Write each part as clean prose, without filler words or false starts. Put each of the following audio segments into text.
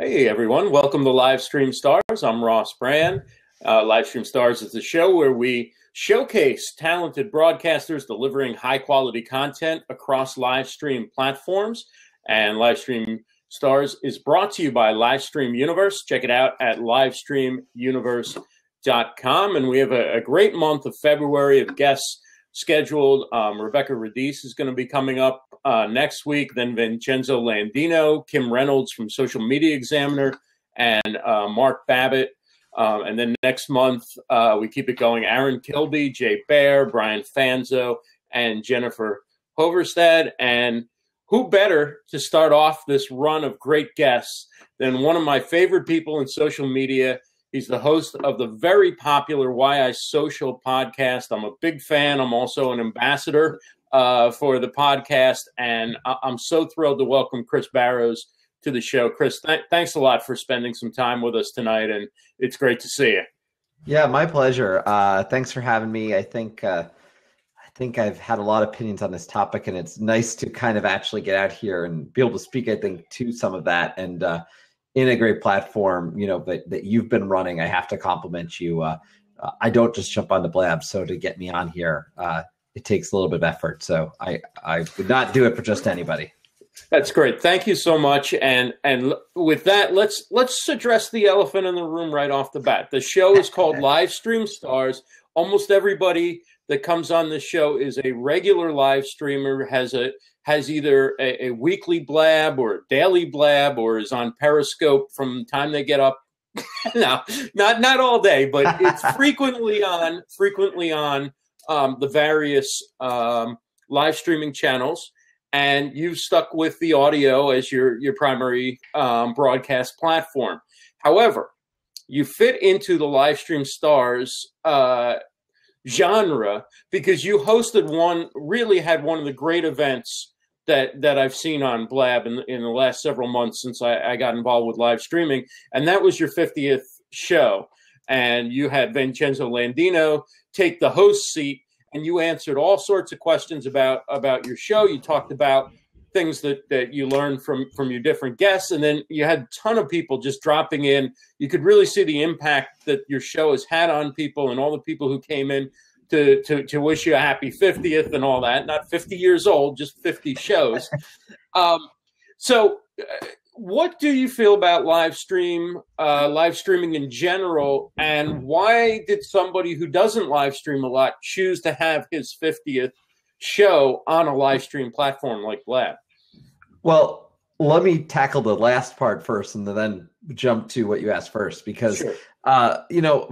Hey everyone, welcome to Livestream Stars. I'm Ross Brand. Livestream Stars is the show where we showcase talented broadcasters delivering high quality content across live stream platforms. And Livestream Stars is brought to you by Livestream Universe. Check it out at livestreamuniverse.com. And we have a great month of February of guests scheduled. Rebecca Radice is going to be coming up next week, then Vincenzo Landino, Kim Reynolds from Social Media Examiner, and Mark Babbitt. And then next month, we keep it going. Aaron Kilby, Jay Baer, Brian Fanzo, and Jennifer Hoverstad. And who better to start off this run of great guests than one of my favorite people in social media. He's the host of the very popular Why I Social podcast. I'm a big fan. I'm also an ambassador for the podcast, and I'm so thrilled to welcome Chris Barrows to the show. Chris, thanks a lot for spending some time with us tonight, and it's great to see you. Yeah, my pleasure. Thanks for having me. I think I've had a lot of opinions on this topic, and it's nice to kind of actually get out here and be able to speak, I think, to some of that. And in a great platform, that you've been running, I have to compliment you. I don't just jump on the blab. So to get me on here, it takes a little bit of effort. So I would not do it for just anybody. That's great. Thank you so much. And with that, let's address the elephant in the room right off the bat. The show is called Livestream Stars. Almost everybody that comes on this show is a regular live streamer, has either a weekly blab or a daily blab, or is on Periscope from the time they get up. No, not all day, but it's frequently on the various live streaming channels. And you've stuck with the audio as your primary broadcast platform. However, you fit into the Livestream Stars genre because you had one of the great events that I've seen on Blab in the last several months since I got involved with live streaming, and that was your 50th show. And you had Vincenzo Landino take the host seat, and you answered all sorts of questions about your show. You talked about things that you learned from your different guests, and then you had a ton of people just dropping in. You could really see the impact that your show has had on people, and all the people who came in to wish you a happy 50th and all that. Not 50 years old, just 50 shows. So what do you feel about live streaming in general, and why did somebody who doesn't live stream a lot choose to have his 50th show on a live stream platform like Blab? Well, let me tackle the last part first and then jump to what you asked first, because Sure.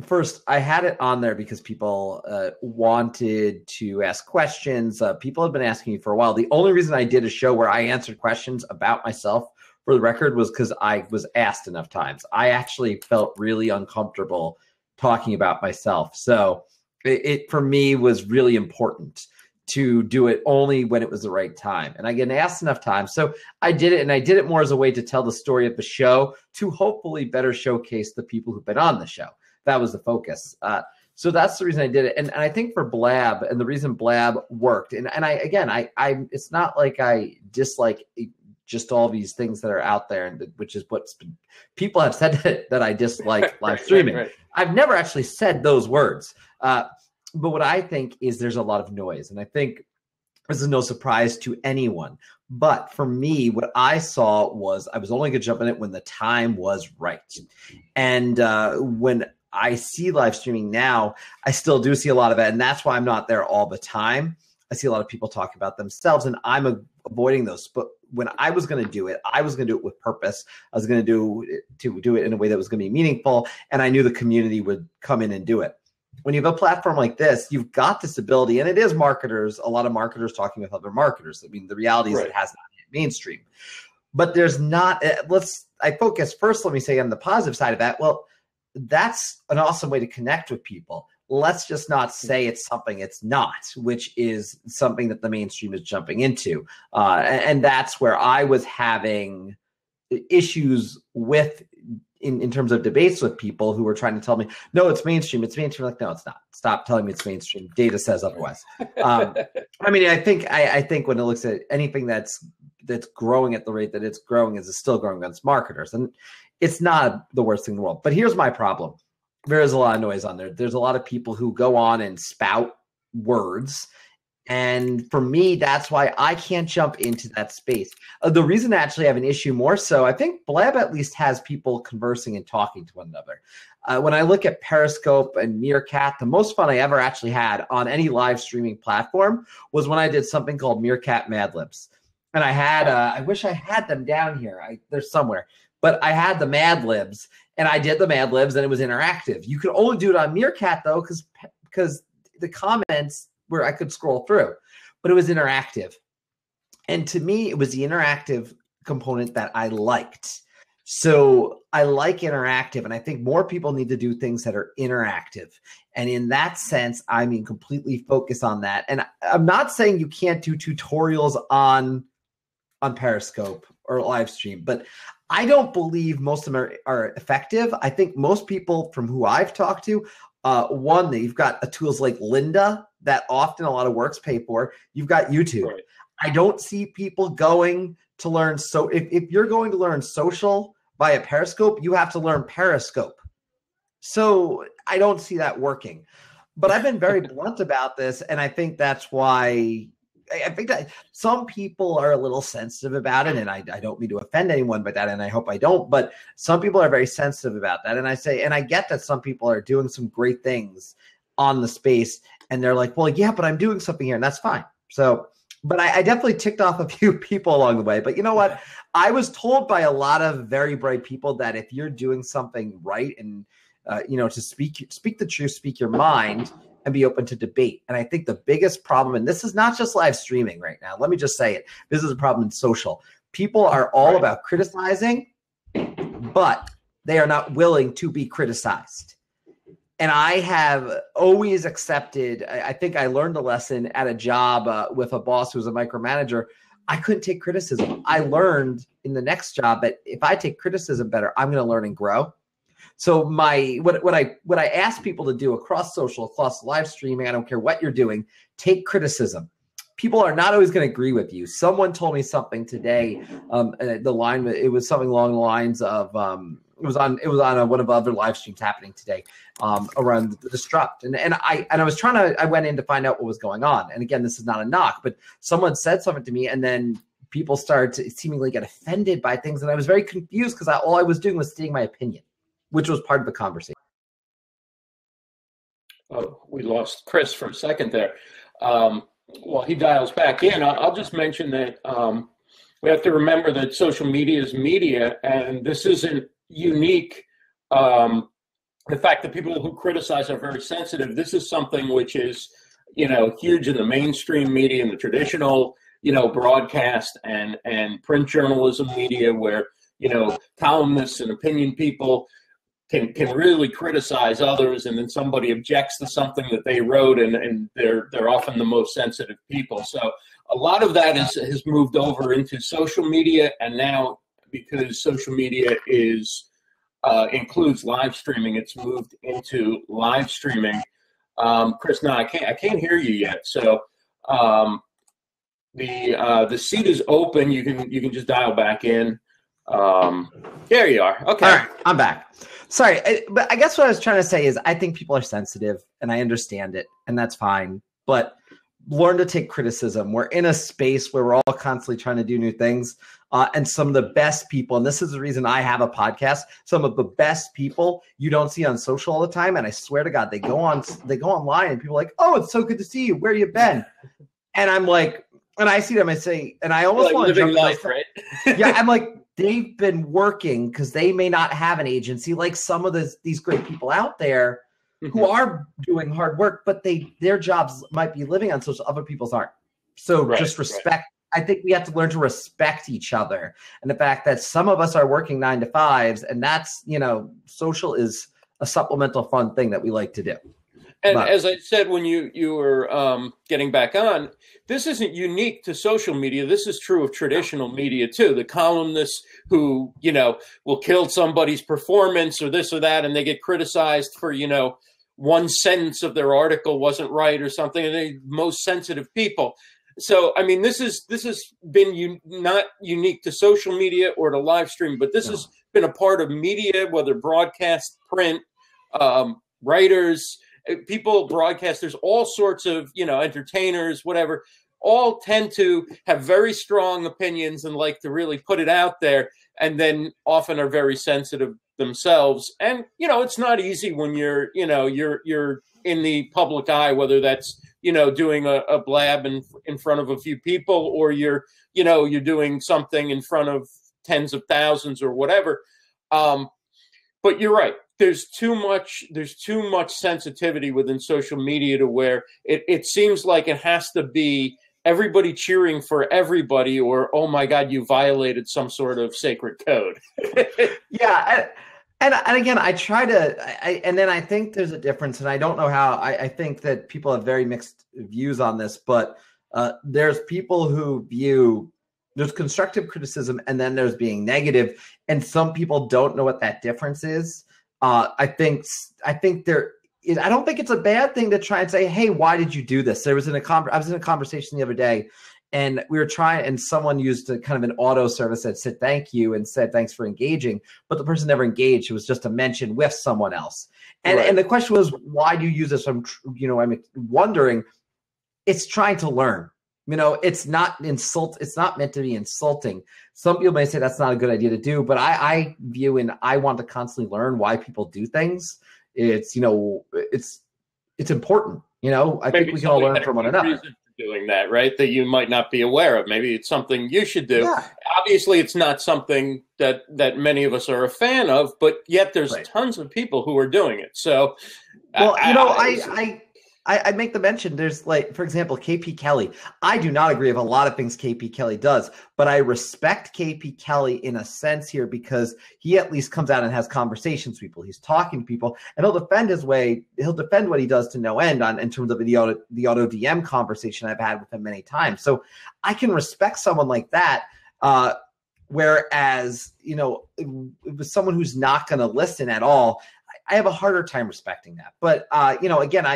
First I had it on there because people wanted to ask questions. People have been asking me for a while. The only reason I did a show where I answered questions about myself, for the record, was because I was asked enough times. I actually felt really uncomfortable talking about myself. So it for me was really important to do it only when it was the right time. And I get asked enough times. So I did it, and I did it more as a way to tell the story of the show to hopefully better showcase the people who've been on the show. That was the focus. So that's the reason I did it. And I think for Blab, and the reason Blab worked, and it's not like I dislike just all these things that are out there, and which is what's been, people have said that I dislike live streaming. Right. I've never actually said those words. But what I think is there's a lot of noise, and I think this is no surprise to anyone. But for me, what I saw was I was only going to jump in it when the time was right. And when I see live streaming now, I still do see a lot of it, and that's why I'm not there all the time. I see a lot of people talk about themselves, and I'm avoiding those. But when I was going to do it, I was going to do it with purpose. I was going to do it in a way that was going to be meaningful, and I knew the community would come in and do it. When you have a platform like this, you've got this ability, and it is marketers, a lot of marketers talking with other marketers. I mean, the reality is It has not hit mainstream. But there's not, I focus first, let me say, on the positive side of that. Well, that's an awesome way to connect with people. Let's just not say it's something it's not, which is something that the mainstream is jumping into. And that's where I was having issues with in terms of debates with people who were trying to tell me, no, it's mainstream. It's mainstream. Like, no, it's not. Stop telling me it's mainstream. Data says otherwise. I mean, I think when it looks at anything that's that's growing at the rate that it's growing is still growing against marketers. And it's not the worst thing in the world. But here's my problem. There is a lot of noise on there. There's a lot of people who go on and spout words. And for me, that's why I can't jump into that space. The reason I actually have an issue more so, I think Blab at least has people conversing and talking to one another. When I look at Periscope and Meerkat, the most fun I ever actually had on any live streaming platform was when I did something called Meerkat Mad Libs. And I had, I wish I had them down here. They're somewhere. But I had the Mad Libs, and I did the Mad Libs, and it was interactive. You could only do it on Meerkat, though, because the comments where I could scroll through, but it was interactive. And to me, it was the interactive component that I liked. So I like interactive, and I think more people need to do things that are interactive. And in that sense, I mean, completely focus on that. And I'm not saying you can't do tutorials on Periscope or live stream, but I don't believe most of them are effective. I think most people from who I've talked to, one, that you've got tools like Lynda that often a lot of works pay for. You've got YouTube. Right. I don't see people going to learn. So if you're going to learn social via Periscope, you have to learn Periscope. So I don't see that working. But I've been very blunt about this, and I think that's why I think that some people are a little sensitive about it, and I don't mean to offend anyone by that, and I hope I don't, but some people are very sensitive about that. And I say, and I get that some people are doing some great things on the space, and they're like, well, yeah, but I'm doing something here, and that's fine. So, but I definitely ticked off a few people along the way. But you know what? I was told by a lot of very bright people that if you're doing something right and, to speak the truth, speak your mind, and be open to debate. And I think the biggest problem, and this is not just live streaming right now, let me just say it, this is a problem in social. People are all about criticizing, but they are not willing to be criticized. And I have always accepted, I think I learned a lesson at a job with a boss who was a micromanager. I couldn't take criticism. I learned in the next job that if I take criticism better, I'm going to learn and grow. So what I ask people to do across social, across live streaming, I don't care what you're doing, take criticism. People are not always going to agree with you. Someone told me something today. It was something along the lines of it was on one of the other live streams happening today around the Disrupt, and I went in to find out what was going on. And again, this is not a knock, but someone said something to me, and then people started to seemingly get offended by things, and I was very confused because all I was doing was stating my opinion, which was part of the conversation. Oh, we lost Chris for a second there. While he dials back in, I'll just mention that we have to remember that social media is media, and this isn't unique. The fact that people who criticize are very sensitive, this is something which is, huge in the mainstream media, in the traditional, broadcast and print journalism media, where, columnists and opinion people can really criticize others, and then somebody objects to something that they wrote, and they're often the most sensitive people. So a lot of that has moved over into social media, and now because social media includes live streaming, it's moved into live streaming. Chris, no, I can't hear you yet. So the seat is open. You can just dial back in. There you are. Okay. All right, I'm back. Sorry, but I guess what I was trying to say is I think people are sensitive, and I understand it, and that's fine. But learn to take criticism. We're in a space where we're all constantly trying to do new things, and some of the best people, and this is the reason I have a podcast, some of the best people you don't see on social all the time, and I swear to God, they go online, and people are like, oh, it's so good to see you. Where you been? And I'm like, and I see them, I say, and I almost want to jump life, right? Yeah, I'm like, they've been working because they may not have an agency like some of these great people out there who are doing hard work, but their jobs might be living on social, other people's aren't. So just respect. Right. I think we have to learn to respect each other, and the fact that some of us are working 9 to 5s, and that's, social is a supplemental fun thing that we like to do. And as I said when you were getting back on, this isn't unique to social media. This is true of traditional media too. The columnists who, will kill somebody's performance or this or that, and they get criticized for, one sentence of their article wasn't right or something, and they're most sensitive people. So, I mean, this has been not unique to social media or to live stream, but this has been a part of media, whether broadcast, print, writers, people, broadcasters, all sorts of, entertainers, whatever, all tend to have very strong opinions and like to really put it out there, and then often are very sensitive themselves. And, it's not easy when you're in the public eye, whether that's, doing a blab in front of a few people, or you're doing something in front of tens of thousands or whatever. But you're right. There's too much sensitivity within social media to where it seems like it has to be everybody cheering for everybody, or, oh my God, you violated some sort of sacred code. Yeah. And again, I try to, and then I think there's a difference, and I don't know how. I think that people have very mixed views on this, but there's people who view, there's constructive criticism, and then there's being negative, and some people don't know what that difference is. I think there is, I don't think it's a bad thing to try and say, hey, why did you do this? I was in a conversation the other day, and we were trying, and someone used a kind of an auto service that said thank you and said thanks for engaging, but the person never engaged. It was just a mention with someone else. And and the question was, why do you use this? I'm wondering, it's trying to learn. It's not it's not meant to be insulting. Some people may say that's not a good idea to do, but I view, and I want to constantly learn why people do things. It's it's important. I think we can all learn from one another. Doing that, right? That you might not be aware of. Maybe it's something you should do. Yeah. Obviously, it's not something that many of us are a fan of, but yet there's tons of people who are doing it. So, well, I make the mention, there's like, for example, KP Kelly. I do not agree with a lot of things KP Kelly does, but I respect KP Kelly in a sense here, because he at least comes out and has conversations with people. He's talking to people, and he'll defend his way. He'll defend what he does to no end in terms of the auto DM conversation I've had with him many times. So I can respect someone like that. Whereas, with someone who's not going to listen at all, I have a harder time respecting that. But, again,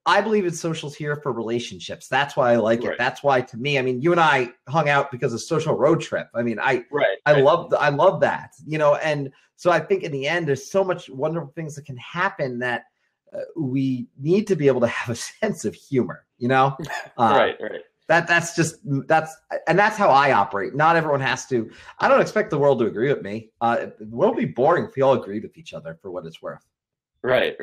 I believe in socials here for relationships. That's why I like it. That's why, to me, you and I hung out because of Social Road Trip. I love that, and so I think in the end, there's so much wonderful things that can happen that we need to be able to have a sense of humor, Right. That's how I operate. Not everyone has to. I don't expect the world to agree with me. The world would be boring if we all agreed with each other, for what it's worth. Right.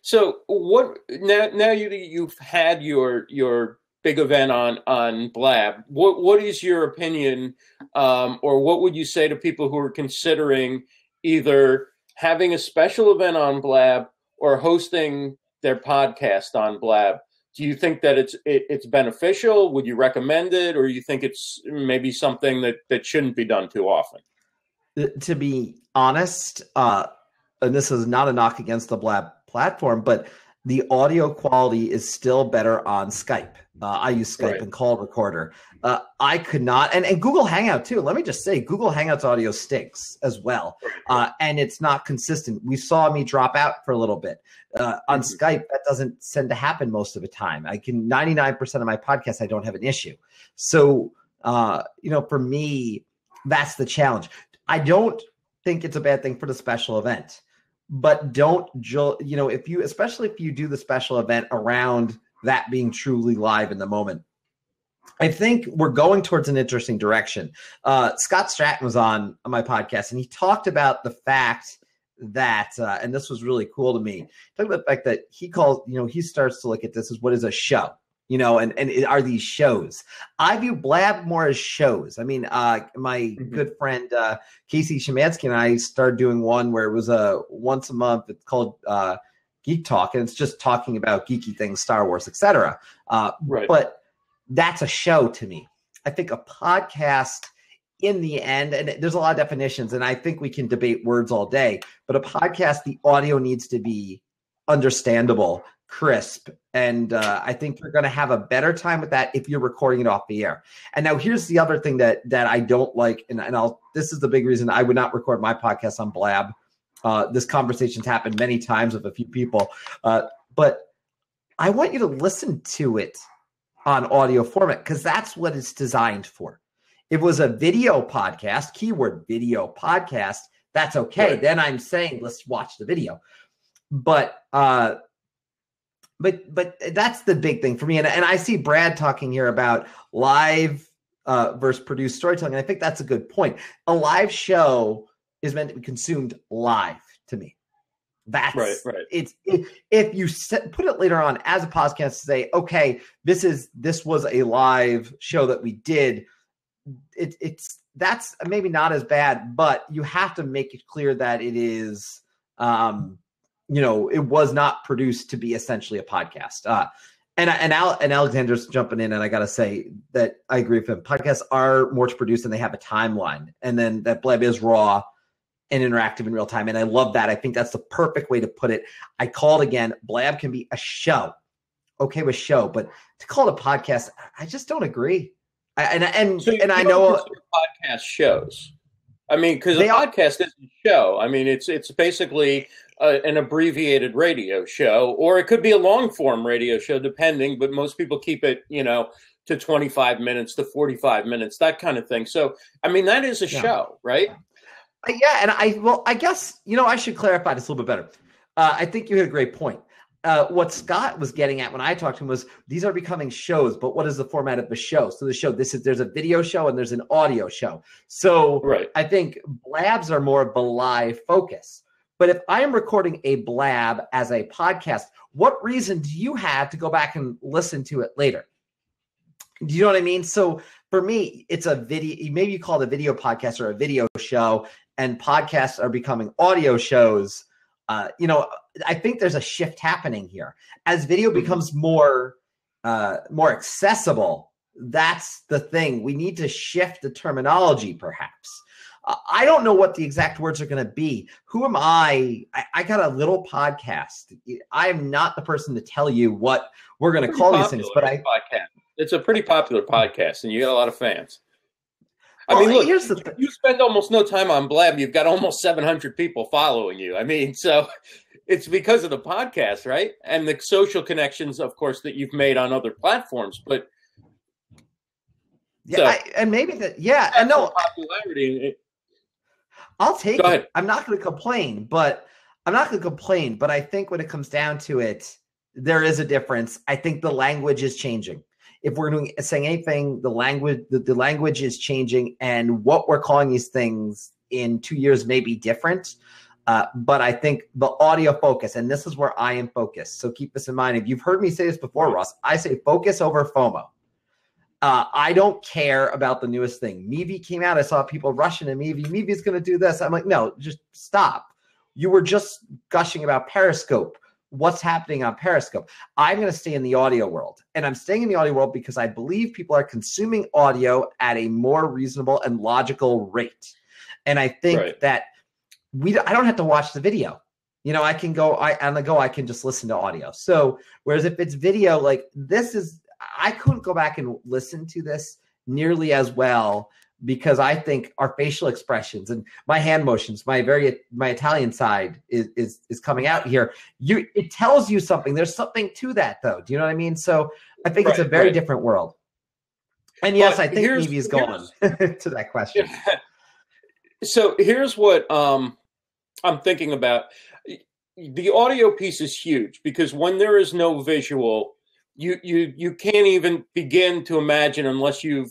So what now you've had your big event on Blab. What is your opinion, or what would you say to people who are considering either having a special event on Blab or hosting their podcast on Blab? Do you think that it's beneficial? Would you recommend it, or you think it's maybe something that shouldn't be done too often? To be honest, and this is not a knock against the Blab platform, but the audio quality is still better on Skype. I use Skype and Call Recorder. I could not, and Google Hangout too. Let me just say, Google Hangouts audio stinks as well, and it's not consistent. We saw me drop out for a little bit. On Skype, that doesn't tend to happen most of the time. 99% of my podcasts, I don't have an issue. So, for me, that's the challenge. I don't think it's a bad thing for the special event, but especially if you do the special event around that being truly live in the moment. I think we're going towards an interesting direction. Scott Stratton was on my podcast, and he talked about the fact that, and this was really cool to me, talking about the fact that he calls, he starts to look at this as what is a show, and are these shows? I view Blab more as shows. My good friend Casey Shemansky and I started doing one where it was once a month. It's called Geek Talk, and it's just talking about geeky things, Star Wars, etc. But that's a show to me. I think a podcast, in the end, and there's a lot of definitions, and I think we can debate words all day, but a podcast, the audio needs to be understandable, crisp, and I think you're going to have a better time with that if you're recording it off the air. And now here's the other thing that I don't like, and this is the big reason I would not record my podcast on Blab. This conversation's happened many times with a few people, but I want you to listen to it on audio format because that's what it's designed for. If it was a video podcast, keyword video podcast, that's okay. Right. Then I'm saying let's watch the video. But that's the big thing for me. And I see Brad talking here about live versus produced storytelling. And I think that's a good point. A live show is meant to be consumed live to me. That's right. If you put it later on as a podcast to say, okay, this was a live show that we did. That's maybe not as bad, but you have to make it clear that it is, it was not produced to be essentially a podcast. And Alexander's jumping in, and I got to say that I agree with him. Podcasts are more to produce, and they have a timeline, and then that Blab is raw and interactive in real time. And I love that. I think that's the perfect way to put it. I call it again, Blab can be a show. Okay with show, but to call it a podcast, I just don't agree. I know podcast shows. I mean, because a podcast isn't a show. I mean, it's basically an abbreviated radio show, or it could be a long form radio show, depending. But most people keep it, to 25 minutes to 45 minutes, that kind of thing. So, I mean, that is a show, right? Yeah, and I guess I should clarify this a little bit better. I think you hit a great point. What Scott was getting at when I talked to him was these are becoming shows, but what is the format of the show? So the show, there's a video show and there's an audio show. So right. I think blabs are more of a live focus. But if I am recording a blab as a podcast, what reason do you have to go back and listen to it later? Do you know what I mean? So for me, it's a video. Maybe you call it a video podcast or a video show, and podcasts are becoming audio shows. I think there's a shift happening here as video becomes more accessible. That's the thing. We need to shift the terminology, perhaps. I don't know what the exact words are going to be. Who am I? I got a little podcast. I am not the person to tell you what we're going to call these things. But it's a pretty popular podcast, and you got a lot of fans. I mean, look, here's the thing. You spend almost no time on Blab. You've got almost 700 people following you. I mean, so it's because of the podcast, right? And the social connections, of course, that you've made on other platforms. But yeah, and maybe that. Yeah, I know popularity. I'll take it. I'm not going to complain, but I think when it comes down to it, there is a difference. I think the language is changing. If we're saying anything, the language is changing, and what we're calling these things in 2 years may be different. But I think the audio focus, and this is where I am focused. So keep this in mind. If you've heard me say this before, Ross, I say focus over FOMO. I don't care about the newest thing. Meavy came out. I saw people rushing to Meavy. Meavy's going to do this. I'm like, no, just stop. You were just gushing about Periscope. What's happening on Periscope? I'm going to stay in the audio world. And I'm staying in the audio world because I believe people are consuming audio at a more reasonable and logical rate. And I think that I don't have to watch the video. I can go on the go. I can just listen to audio. So whereas if it's video, like I couldn't go back and listen to this nearly as well because I think our facial expressions and my hand motions, my Italian side is coming out here. It tells you something. There's something to that, though. Do you know what I mean? So I think it's a very different world. And yes, I think Meavy is going to that question. So here's what I'm thinking about. The audio piece is huge because when there is no visual, you can't even begin to imagine unless you've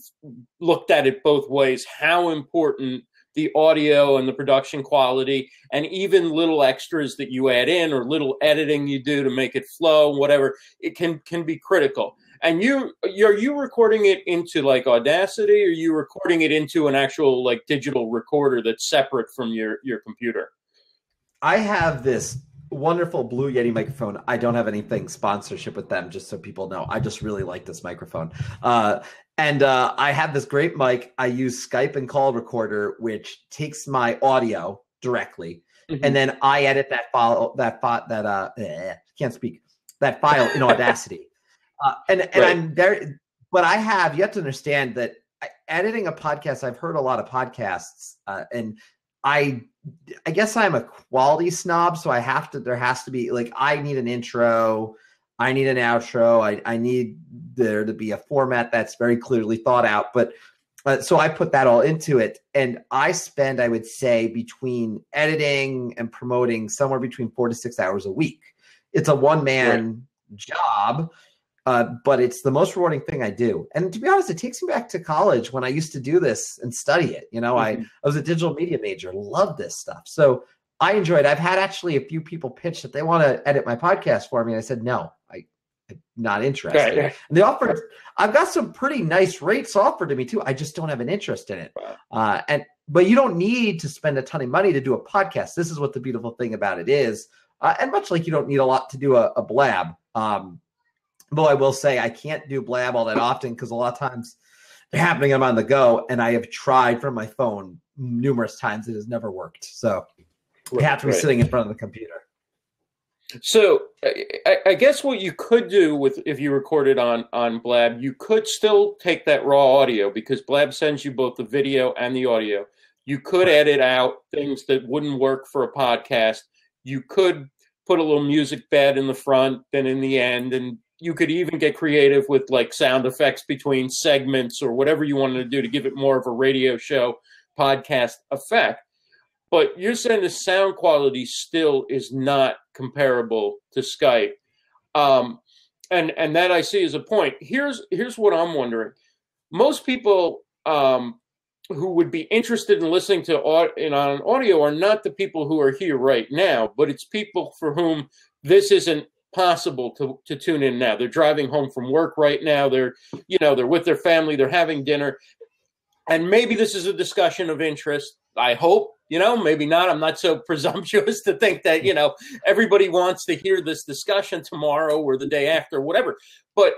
looked at it both ways how important the audio and the production quality and even little extras that you add in or little editing you do to make it flow, whatever, it can be critical. And are you recording it into like Audacity, or are you recording it into an actual like digital recorder that's separate from your computer? I have this wonderful Blue Yeti microphone. I don't have anything sponsorship with them, just so people know. I just really like this microphone. And I have this great mic. I use Skype and call recorder, which takes my audio directly. Mm-hmm. And then I edit that file, can't speak, that file in Audacity. And I'm there, but you have to understand that editing a podcast, I've heard a lot of podcasts, and I guess I'm a quality snob, so there has to be like, I need an intro. I need an outro. I need there to be a format that's very clearly thought out. But so I put that all into it. And I spend, I would say, between editing and promoting somewhere between 4 to 6 hours a week. It's a one-man job, but it's the most rewarding thing I do. And to be honest, it takes me back to college when I used to do this and study it. You know, I was a digital media major, loved this stuff. So I enjoyed it. I've had actually a few people pitch that they want to edit my podcast for me. And I said, no, I'm not interested. Right. And they offered, I've got some pretty nice rates offered to me too. I just don't have an interest in it. But you don't need to spend a ton of money to do a podcast. This is what the beautiful thing about it is. And much like you don't need a lot to do a blab. Though I will say I can't do blab all that often because a lot of times they're happening. I'm on the go, and I have tried from my phone numerous times. It has never worked. So I have to be sitting in front of the computer. So I guess what you could do if you recorded on Blab, you could still take that raw audio because Blab sends you both the video and the audio. You could edit out things that wouldn't work for a podcast. You could put a little music bed in the front and in the end, and you could even get creative with like sound effects between segments or whatever you wanted to do to give it more of a radio show podcast effect. But you're saying the sound quality still is not comparable to Skype. And that I see as a point. Here's what I'm wondering. Most people who would be interested in listening to on audio are not the people who are here right now, but it's people for whom this isn't possible to tune in now. They're driving home from work right now. They're with their family. They're having dinner. And maybe this is a discussion of interest. I hope, maybe not. I'm not so presumptuous to think that, everybody wants to hear this discussion tomorrow or the day after, whatever. But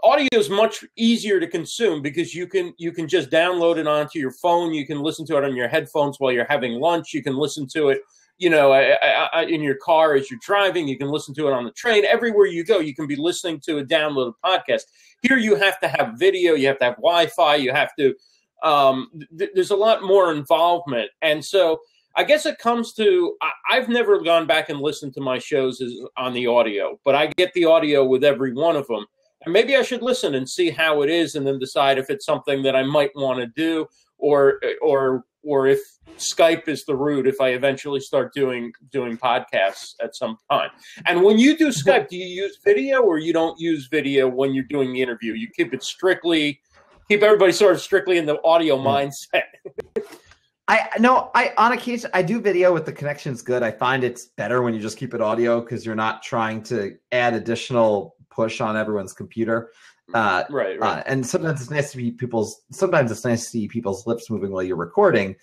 audio is much easier to consume because you can just download it onto your phone. You can listen to it on your headphones while you're having lunch. You can listen to it, in your car as you're driving. You can listen to it on the train. Everywhere you go, you can be listening to a downloaded podcast. Here you have to have video. You have to have Wi-Fi. You have to there's a lot more involvement. And so I guess it comes to, I've never gone back and listened to my shows on the audio, but I get the audio with every one of them. And maybe I should listen and see how it is and then decide if it's something that I might want to do or if Skype is the route if I eventually start doing podcasts at some time. And when you do Skype, do you use video or you don't use video when you're doing the interview? You keep everybody sort of strictly in the audio mindset. On occasion I do video if the connection's good. I find it's better when you just keep it audio because you're not trying to add additional push on everyone's computer. Right. And sometimes it's nice to see people's lips moving while you're recording.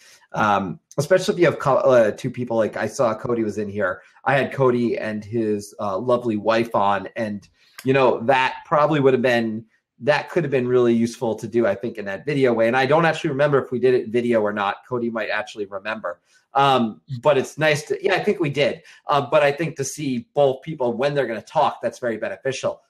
Especially if you have two people. Like I saw Cody was in here. I had Cody and his lovely wife on, and that probably could have been really useful to do, I think, in that video way. And I don't actually remember if we did it in video or not. Cody might actually remember. But it's nice to, I think we did. But I think to see both people when they're going to talk, that's very beneficial.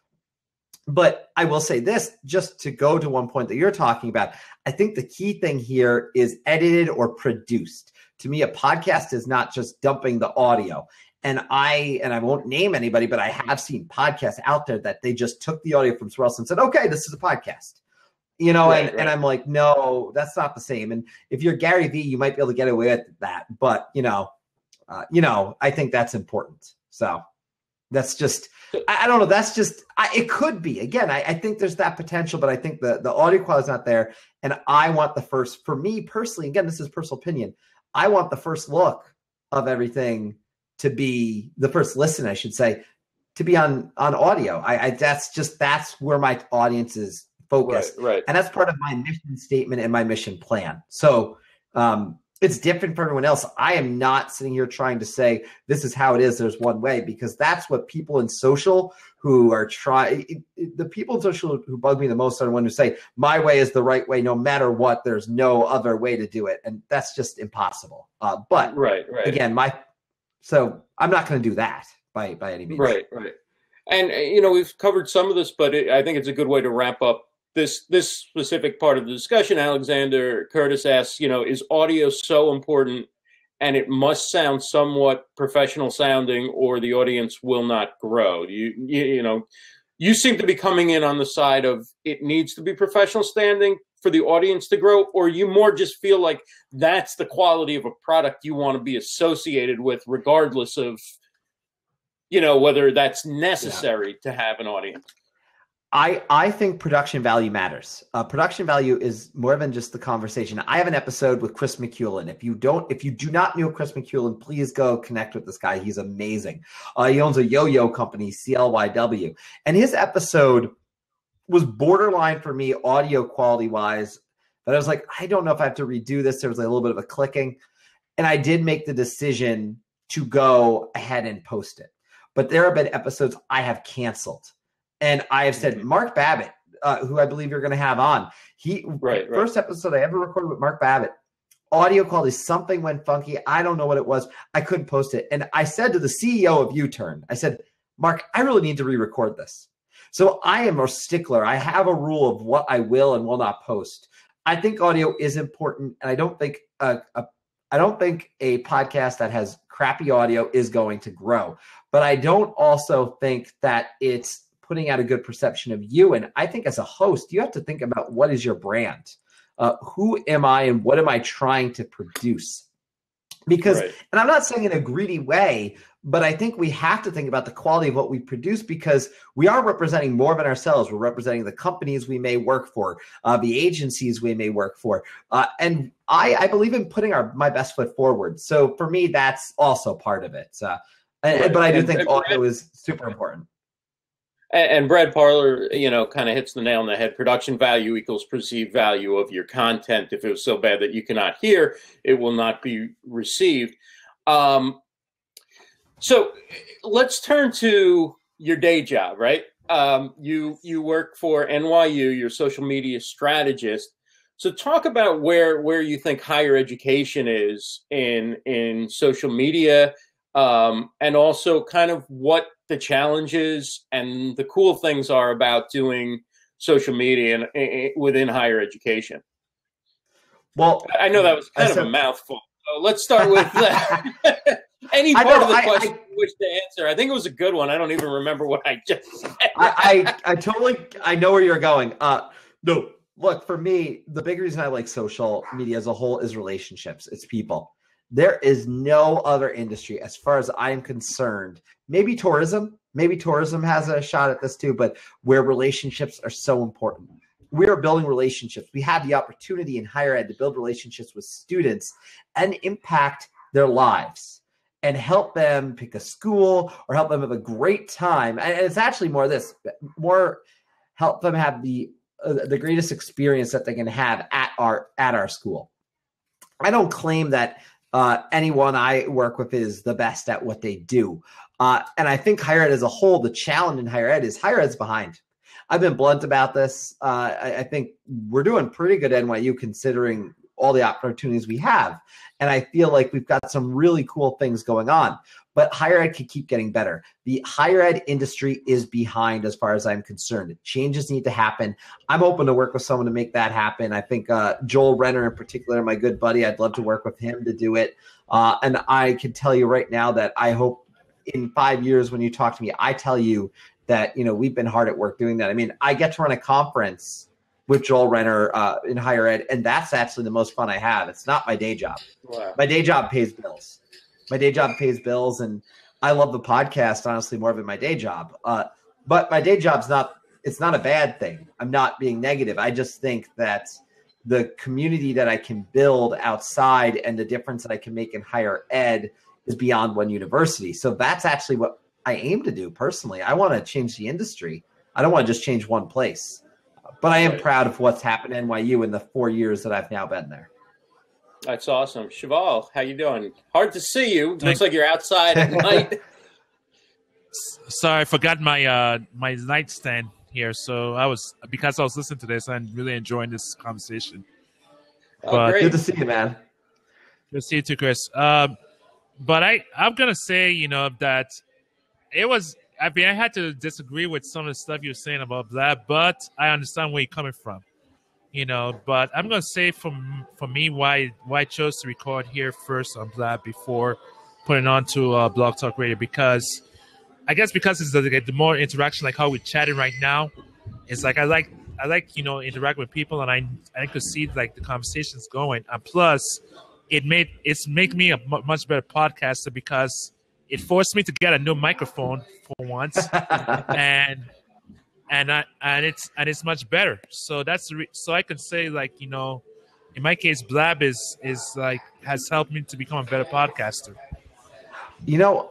But I will say this, just to go to one point that you're talking about, I think the key thing here is edited or produced. To me, a podcast is not just dumping the audio. And I won't name anybody, but I have seen podcasts out there that they just took the audio from somewhere else and said, okay, this is a podcast, and I'm like, no, that's not the same. And if you're Gary Vee, you might be able to get away with that. But, I think that's important. So that's just, I don't know. That's just, it could be, again, I think there's that potential, but I think the audio quality is not there. And I want for me personally, again, this is personal opinion. I want the first look of everything to be the first listen, I should say, to be on audio. That's where my audience is focused. Right. And that's part of my mission statement and my mission plan. So it's different for everyone else. I am not sitting here trying to say this is how it is. There's one way, because that's what people in social who are the people in social who bug me the most are the ones who say my way is the right way, no matter what. There's no other way to do it. And that's just impossible. But again, so I'm not going to do that by any means. Right. And, we've covered some of this, but I think it's a good way to wrap up this specific part of the discussion. Alexander Curtis asks, is audio so important and it must sound somewhat professional sounding, or the audience will not grow. You seem to be coming in on the side of it needs to be professional standing for the audience to grow, or you more just feel like that's the quality of a product you want to be associated with, regardless of, whether that's necessary to have an audience. I think production value matters. Production value is more than just the conversation. I have an episode with Chris McEulin. If you do not know Chris McEulin, please go connect with this guy. He's amazing. He owns a yo-yo company, CLYW. And his episode was borderline for me audio quality wise. But I was like, I don't know if I have to redo this. There was a little bit of a clicking. And I did make the decision to go ahead and post it. But there have been episodes I have canceled. And I have said, Mark Babbitt, who I believe you're going to have on, first episode I ever recorded with Mark Babbitt, audio quality, something went funky. I don't know what it was. I couldn't post it. And I said to the CEO of U-Turn, I said, Mark, I really need to re-record this. So I am a stickler. I have a rule of what I will and will not post. I think audio is important. And I don't think a podcast that has crappy audio is going to grow. But I don't also think that it's putting out a good perception of you. And I think as a host, you have to think about what is your brand? Who am I and what am I trying to produce? Because, and I'm not saying in a greedy way, but I think we have to think about the quality of what we produce, because we are representing more than ourselves. We're representing the companies we may work for, the agencies we may work for. And I believe in putting my best foot forward. So for me, that's also part of it. But I do think audio is super important. And Brad Parler, kind of hits the nail on the head. Production value equals perceived value of your content. If it was so bad that you cannot hear, it will not be received. So let's turn to your day job, right? You work for NYU, you're a social media strategist. So talk about where you think higher education is in social media, and also kind of what the challenges and the cool things are about doing social media within higher education. Well, I know that was kind of a mouthful. So let's start with any part of the question you wish to answer. I think it was a good one. I don't even remember what I just said. I know where you're going. No, look, for me, the big reason I like social media as a whole is relationships. It's people. There is no other industry, as far as I am concerned, maybe tourism has a shot at this too, but where relationships are so important. We are building relationships. We have the opportunity in higher ed to build relationships with students and impact their lives and help them pick a school or help them have a great time. And it's actually more help them have the greatest experience that they can have at our school. I don't claim that anyone I work with is the best at what they do. And I think higher ed as a whole, the challenge in higher ed is higher ed's behind. I've been blunt about this. I think we're doing pretty good at NYU considering all the opportunities we have. And I feel like we've got some really cool things going on. But higher ed can keep getting better. The higher ed industry is behind as far as I'm concerned. Changes need to happen. I'm open to work with someone to make that happen. I think Joel Renner in particular, my good buddy, I'd love to work with him to do it. And I can tell you right now that I hope in 5 years when you talk to me, I tell you that, we've been hard at work doing that. I mean, I get to run a conference with Joel Renner in higher ed, and that's actually the most fun I have. It's not my day job. Wow. My day job pays bills. And I love the podcast, honestly, more than my day job. But my day job's it's not a bad thing. I'm not being negative. I just think that the community that I can build outside and the difference that I can make in higher ed is beyond one university. So that's actually what I aim to do personally. I want to change the industry. I don't want to just change one place. But I am proud of what's happened at NYU in the 4 years that I've now been there. That's awesome. Shaval, how you doing? Hard to see you. Looks like you're outside at night. Sorry, I forgot my my nightstand here. So because I was listening to this and really enjoying this conversation. But good to see you, man. Good to see you too, Chris. But I'm gonna say, that it was. I mean, I had to disagree with some of the stuff you're saying about that, but I understand where you're coming from. But I'm gonna say for me why I chose to record here first on Blab before putting on to Blog Talk Radio, because I guess because it's the more interaction, like how we're chatting right now. It's like I like interact with people, and I could see like the conversations going. And plus, it's make me a much better podcaster because it forced me to get a new microphone for once, and it's much better. So so I could say like in my case, Blab is like has helped me to become a better podcaster.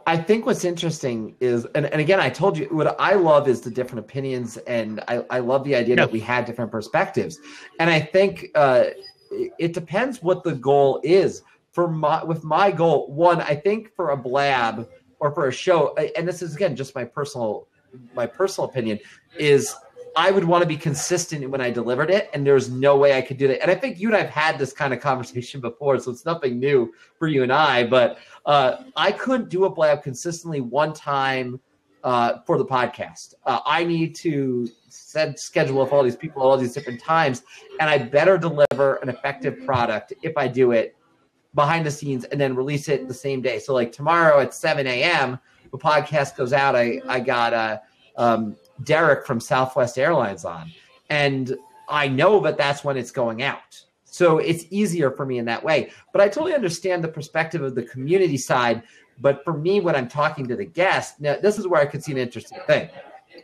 I think what's interesting is, and again, I told you what I love is the different opinions, and I love the idea that we had different perspectives. And I think it depends what the goal is. With my goal, one, I think for a Blab or for a show, and this is again just my personal opinion, is I would want to be consistent when I delivered it, and there's no way I could do that. And I think you and I've had this kind of conversation before, so it's nothing new for you and I, but I couldn't do a Blab consistently one time for the podcast. I need to set schedule with all these people all these different times, and I better deliver an effective product if I do it behind the scenes and then release it the same day. So like tomorrow at 7 a.m., the podcast goes out. I got Derek from Southwest Airlines on, and I know that that's when it's going out. So it's easier for me in that way. But I totally understand the perspective of the community side. But for me, when I'm talking to the guest, now this is where I could see an interesting thing.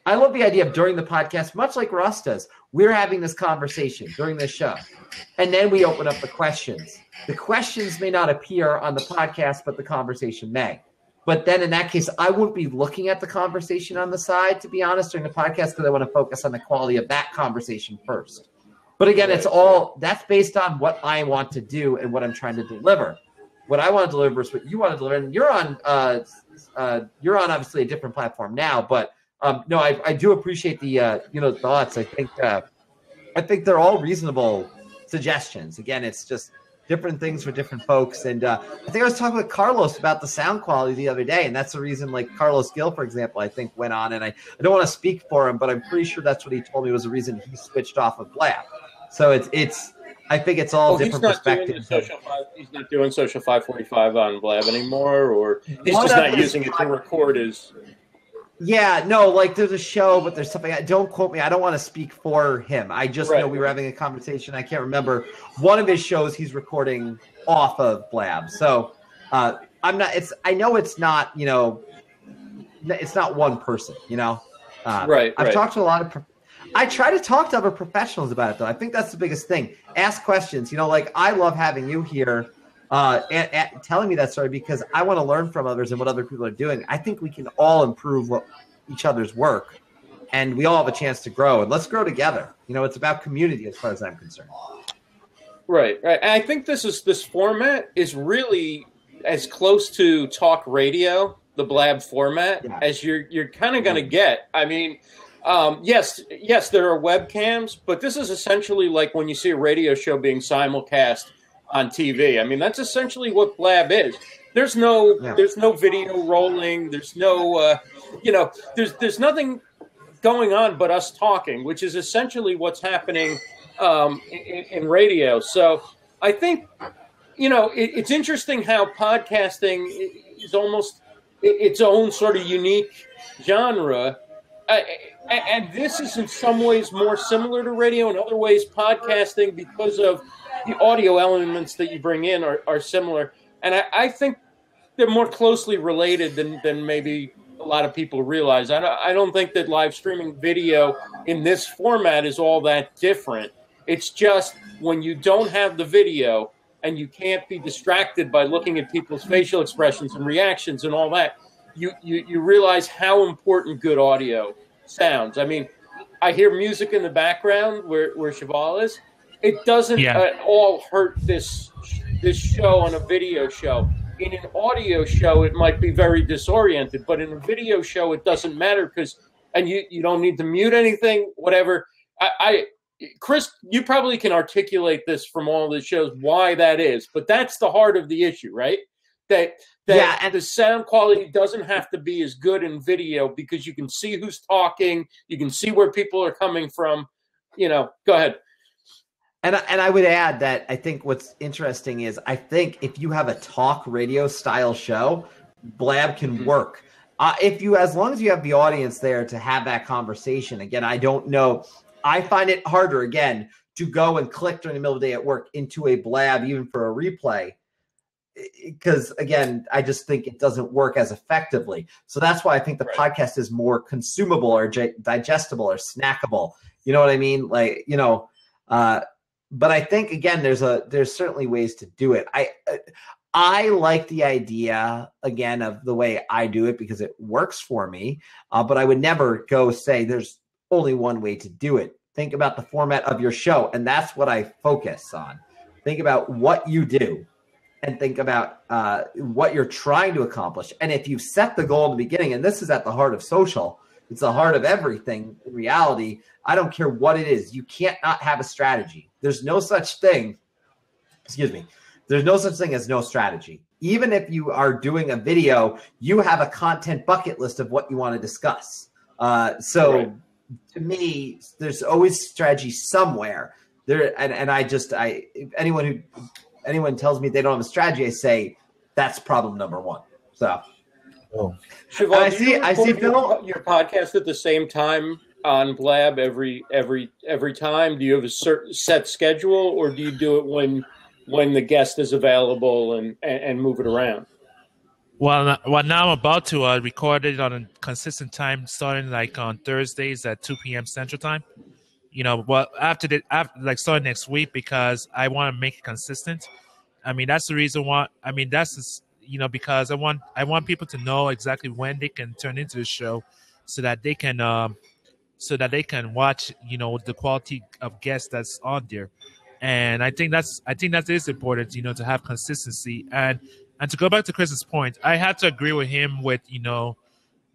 I love the idea of during the podcast, much like Russ does, we're having this conversation during this show. And then we open up the questions. The questions may not appear on the podcast, but the conversation may. But then in that case, I wouldn't be looking at the conversation on the side, to be honest, during the podcast, because I want to focus on the quality of that conversation first. But again, that's based on what I want to do and what I'm trying to deliver. What I want to deliver is what you want to deliver. And you're on obviously a different platform now, but no, I do appreciate the thoughts. I think they're all reasonable suggestions. Again, it's just different things for different folks. And I think I was talking with Carlos about the sound quality the other day, and that's the reason, like Carlos Gill, for example, I think went on, and I don't want to speak for him, but I'm pretty sure that's what he told me was the reason he switched off of Blab. So I think it's all different perspectives. He's not doing Social 545 on Blab anymore, or he's just not using it to record his. Yeah, no, like there's a show, but there's something. Don't quote me. I don't want to speak for him. I just know we were having a conversation. I can't remember one of his shows he's recording off of Blab. So I'm not. I know it's not. It's not one person. I've talked to a lot of. I try to talk to other professionals about it, though. I think that's the biggest thing. Ask questions. Like I love having you here. And telling me that story because I want to learn from others and what other people are doing. I think we can all improve each other's work, and we all have a chance to grow. And let's grow together. It's about community as far as I'm concerned. Right. And I think this format is really as close to talk radio, the Blab format, as you're kind of going to get. I mean, yes, there are webcams, but this is essentially like when you see a radio show being simulcast on TV. I mean, that's essentially what Blab is. There's no video rolling. There's no, there's nothing going on but us talking, which is essentially what's happening in radio. So I think, it's interesting how podcasting is almost its own sort of unique genre. And this is in some ways more similar to radio. In other ways, podcasting, because of the audio elements that you bring in are similar. And I think they're more closely related than maybe a lot of people realize. I don't think that live streaming video in this format is all that different. It's just when you don't have the video and you can't be distracted by looking at people's facial expressions and reactions and all that, you realize how important good audio sounds. I mean, I hear music in the background where Cheval is. It doesn't at all hurt this show on a video show. In an audio show, it might be very disoriented, but in a video show, it doesn't matter and you don't need to mute anything, whatever. Chris, you probably can articulate this from all the shows why that is, but that's the heart of the issue, right? That the sound quality doesn't have to be as good in video because you can see who's talking, you can see where people are coming from. Go ahead. And I would add that I think what's interesting is I think if you have a talk radio style show, Blab can work. As long as you have the audience there to have that conversation. Again, I don't know. I find it harder again to go and click during the middle of the day at work into a Blab, even for a replay, because again, I just think it doesn't work as effectively. So that's why I think the podcast is more consumable or digestible or snackable. You know what I mean? Like, but I think again, there's certainly ways to do it. I like the idea again of the way I do it because it works for me. But I would never go say there's only one way to do it. Think about the format of your show, and that's what I focus on. Think about what you do, and think about what you're trying to accomplish. And if you've set the goal in the beginning, and this is at the heart of social, it's the heart of everything in reality. I don't care what it is. You can't not have a strategy. There's no such thing. There's no such thing as no strategy. Even if you are doing a video, you have a content bucket list of what you want to discuss. To me, there's always strategy somewhere there. And if anyone tells me they don't have a strategy, I say that's problem number one. So, Siobhan, I see Phil, your podcast at the same time on Blab every time. Do you have a certain set schedule, or do you do it when the guest is available and move it around? Well, now I'm about to record it on a consistent time, starting like on Thursdays at 2 p.m. Central Time. After starting next week, because I want to make it consistent. I mean, that's the reason why. I mean, because I want people to know exactly when they can turn into the show, so that they can watch, the quality of guests that's on there. And I think that is important, to have consistency. And to go back to Chris's point, I have to agree with him with,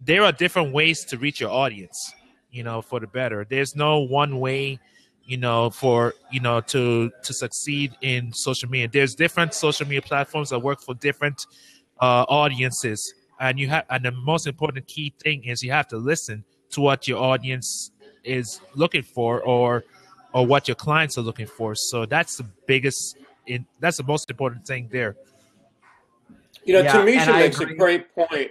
there are different ways to reach your audience, for the better. There's no one way, to succeed in social media. There's different social media platforms that work for different audiences. And the most important key thing is you have to listen to what your audience is looking for or what your clients are looking for. So that's the most important thing there. Tamisha makes a great point.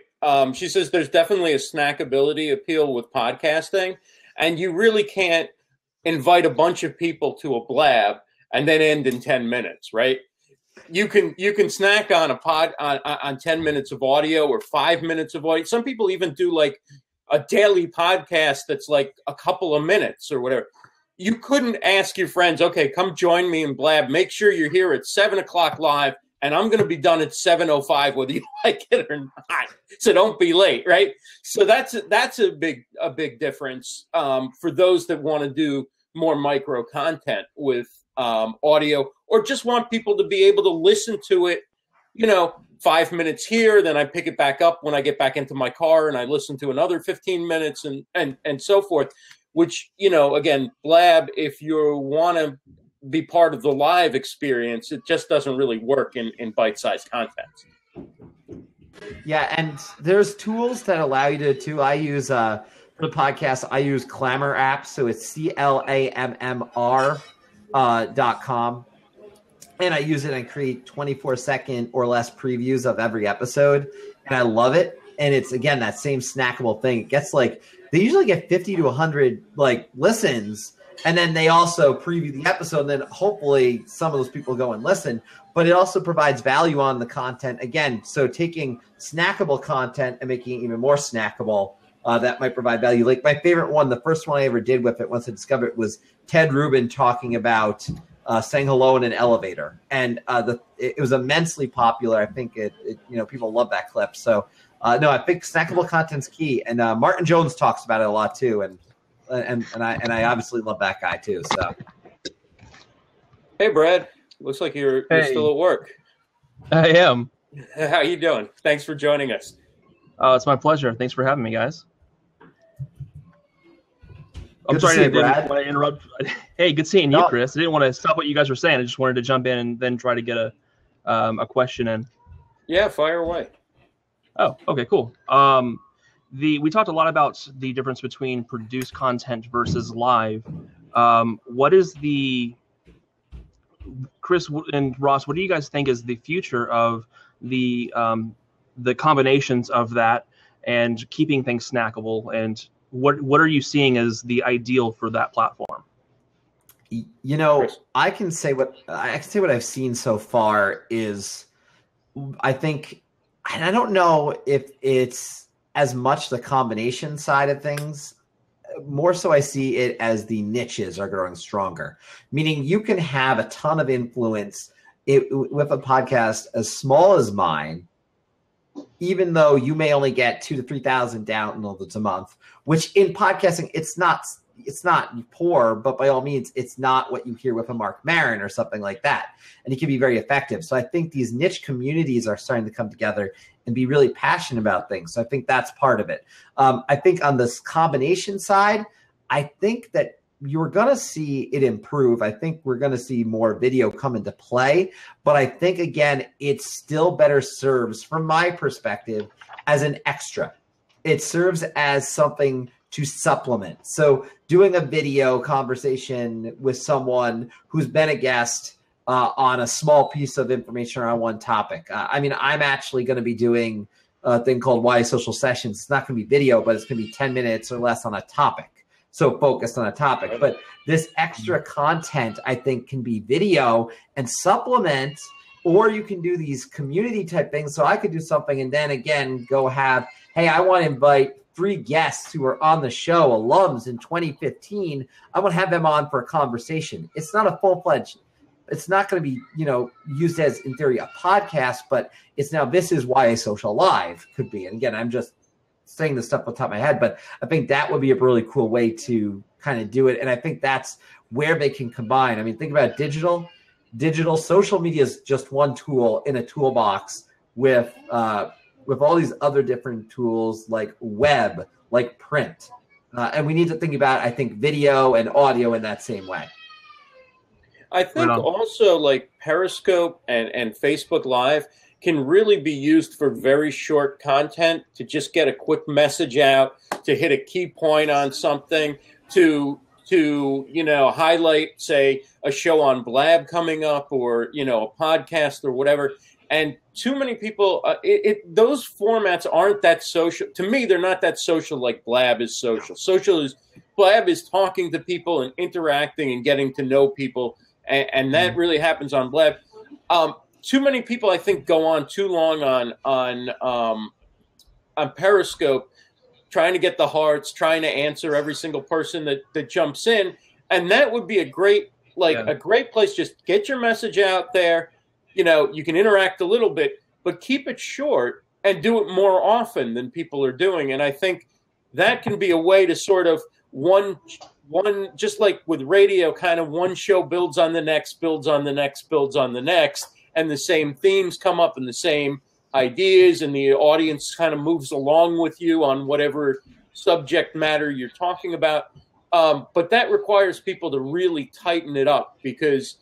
She says there's definitely a snackability appeal with podcasting, and you really can't invite a bunch of people to a Blab and then end in 10 minutes, right? You can snack on on 10 minutes of audio or 5 minutes of audio. Some people even do like a daily podcast that's like a couple of minutes or whatever. You couldn't ask your friends, okay, come join me in Blab. Make sure you're here at 7:00 live. And I'm going to be done at 7:05, whether you like it or not. So don't be late, right? So that's a big difference for those that want to do more micro content with audio, or just want people to be able to listen to it. 5 minutes here, then I pick it back up when I get back into my car, and I listen to another 15 minutes, and so forth. Which again, Blab, if you want to be part of the live experience, it just doesn't really work in bite-sized content. Yeah, and there's tools that allow you to I use for the podcast, I use Clamor app, so it's CLAMMR.com, and I use it and create 24-second or less previews of every episode, and I love it. And it's again that same snackable thing. It gets they usually get 50 to 100 listens. And then they also preview the episode, and then hopefully some of those people go and listen. But it also provides value on the content. Again, so taking snackable content and making it even more snackable, that might provide value. Like my favorite one, the first one I ever did with it once I discovered it, was Ted Rubin talking about saying hello in an elevator. And it was immensely popular. I think people love that clip. So, I think snackable content's key. And Martin Jones talks about it a lot too. And I obviously love that guy too. So, hey, Brad, looks like you're still at work. I am. How you doing? Thanks for joining us. Oh, it's my pleasure. Thanks for having me, guys. I'm sorry I didn't want to interrupt. Hey, good seeing you, Chris. I didn't want to stop what you guys were saying. I just wanted to jump in and then try to get a question in. Yeah, fire away. Oh, okay, cool. We talked a lot about the difference between produced content versus live. What is the Chris and Ross, what do you guys think is the future of the combinations of that and keeping things snackable? And what are you seeing as the ideal for that platform? You know, I can say what I've seen so far is, I think, and I don't know if it's as much the combination side of things. More so, I see it as the niches are growing stronger, meaning you can have a ton of influence with a podcast as small as mine, even though you may only get 2,000 to 3,000 downloads a month, which in podcasting, it's not poor, but by all means, it's not what you hear with a Mark Maron or something like that. And it can be very effective. So I think these niche communities are starting to come together and be really passionate about things. So I think that's part of it. I think on this combination side, I think that you're going to see it improve. I think we're going to see more video come into play. But I think, again, it still better serves, from my perspective, as an extra. It serves as something to supplement. So doing a video conversation with someone who's been a guest on a small piece of information on one topic. I mean, I'm actually going to be doing a thing called Why Social Sessions. It's not going to be video, but it's going to be 10 minutes or less on a topic. So focused on a topic. But this extra content, I think, can be video and supplement, or you can do these community type things. So I could do something and then again go have, hey, I want to invite 3 guests who are on the show, alums in 2015. I want to have them on for a conversation. It's not a full-fledged, it's not going to be, used as, in theory, a podcast, but it's now, this is why a social live could be. And again, I'm just saying this stuff off the top of my head, but I think that would be a really cool way to kind of do it. And I think that's where they can combine. I mean, think about digital social media is just one tool in a toolbox with all these other different tools like web, like print. And we need to think about, I think, video and audio in that same way. I think also like Periscope and Facebook Live can really be used for very short content, to just get a quick message out, to hit a key point on something, to highlight, say, a show on Blab coming up, or, a podcast or whatever. And too many people, those formats aren't that social. To me, they're not that social like Blab is social. Blab is talking to people and interacting and getting to know people, and that really happens on Blab. Too many people, I think, go on too long on Periscope, trying to get the hearts, trying to answer every single person that jumps in, and that would be a great place. Just get your message out there. You can interact a little bit, but keep it short and do it more often than people are doing. And I think that can be a way to sort of one, just like with radio, kind of one show builds on the next, builds on the next, builds on the next, and the same themes come up and the same ideas, and the audience kind of moves along with you on whatever subject matter you're talking about. But that requires people to really tighten it up, because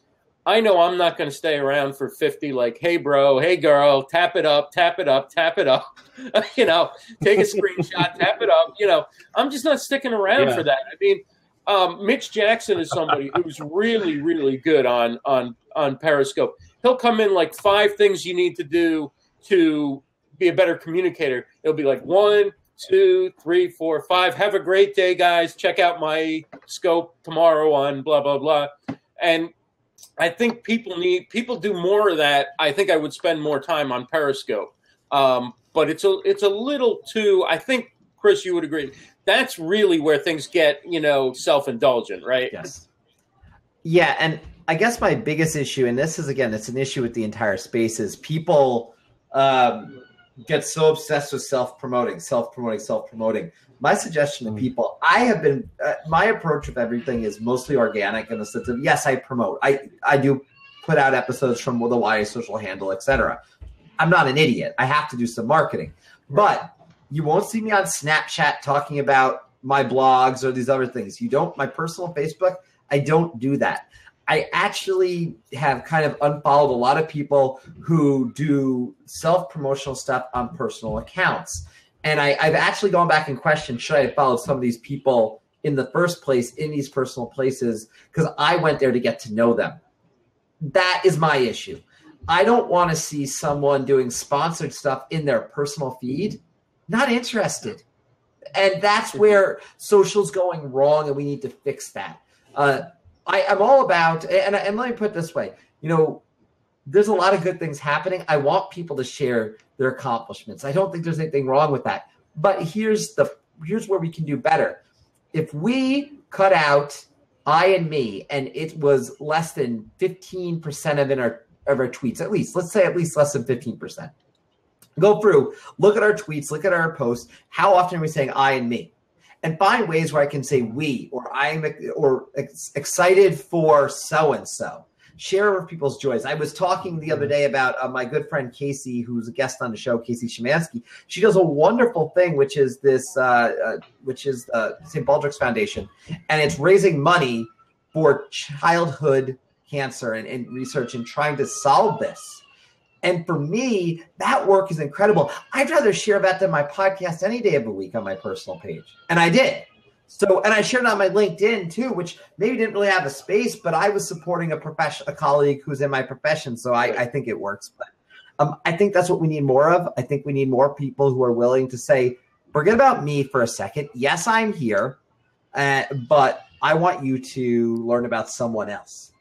I know I'm not going to stay around for 50, like, hey, bro, hey, girl, tap it up, tap it up, tap it up, take a screenshot, tap it up. I'm just not sticking around for that. I mean, Mitch Jackson is somebody who's really, really good on Periscope. He'll come in like 5 things you need to do to be a better communicator. It'll be like 1, 2, 3, 4, 5. Have a great day, guys. Check out my scope tomorrow on blah, blah, blah. And I think people do more of that. I think I would spend more time on Periscope. But it's a little too, I think, Chris, you would agree, that's really where things get, self-indulgent, right? Yes. Yeah, and I guess my biggest issue, and this is, again, it's an issue with the entire space, is people get so obsessed with self-promoting. My suggestion to people, I have been, my approach of everything is mostly organic, in the sense of, yes, I promote. I do put out episodes from the YA social handle, etc. I'm not an idiot. I have to do some marketing. But you won't see me on Snapchat talking about my blogs or these other things. My personal Facebook, I don't do that. I actually have kind of unfollowed a lot of people who do self-promotional stuff on personal accounts. And I've actually gone back and questioned, should I have followed some of these people in the first place in these personal places? Because I went there to get to know them. That is my issue. I don't want to see someone doing sponsored stuff in their personal feed. Not interested. And that's where social's going wrong, and we need to fix that. I'm all about, and let me put it this way, there's a lot of good things happening. I want people to share their accomplishments. I don't think there's anything wrong with that. But here's where we can do better. If we cut out I and me, and it was less than 15% of our tweets, at least less than 15%. Go through, look at our tweets, look at our posts. How often are we saying I and me? And find ways where I can say we, or excited for so-and-so. Share with people's joys. I was talking the other day about my good friend Casey, who's a guest on the show, Casey Szymanski. She does a wonderful thing, which is the St. Baldrick's Foundation, and it's raising money for childhood cancer and research and trying to solve this. And for me, that work is incredible. I'd rather share that than my podcast any day of the week on my personal page, and I did. So, and I shared it on my LinkedIn too, which maybe didn't really have a space, but I was supporting a colleague who's in my profession. So I think it works. But I think that's what we need more of. I think we need more people who are willing to say, forget about me for a second. Yes, I'm here, but I want you to learn about someone else.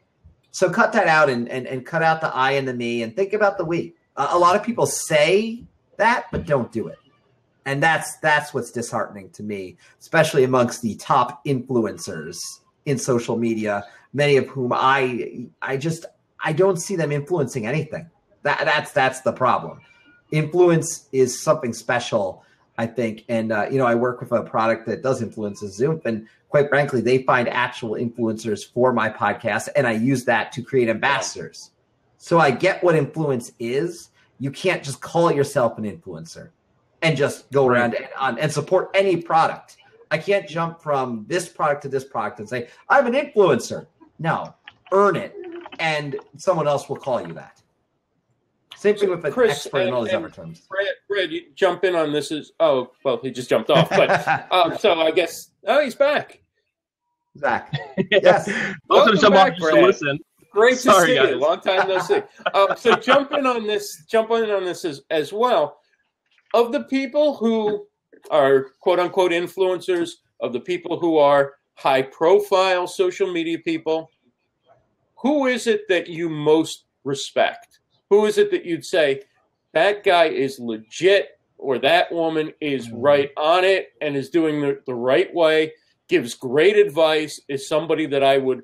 So cut that out and cut out the I and the me and think about the we. A lot of people say that, but don't do it. And that's what's disheartening to me, especially amongst the top influencers in social media, many of whom I don't see them influencing anything. That's the problem. Influence is something special, I think. And I work with a product that does influences Zoom, and quite frankly, they find actual influencers for my podcast, and I use that to create ambassadors. So I get what influence is. You can't just call yourself an influencer and just go around and support any product. I can't jump from this product to this product and say, I'm an influencer. No, earn it, and someone else will call you that. Same thing with an expert and all these other terms. Fred, you jump in on this. He just jumped off. But so I guess, he's back. Zach. Yes. Welcome back, Fred. Listen. Great to see you. Long time no see. So jump in on this as well. Of the people who are quote unquote influencers, of the people who are high profile social media people, who is it that you most respect? Who is it that you'd say that guy is legit, or that woman is right on it and is doing the right way, gives great advice, is somebody that I would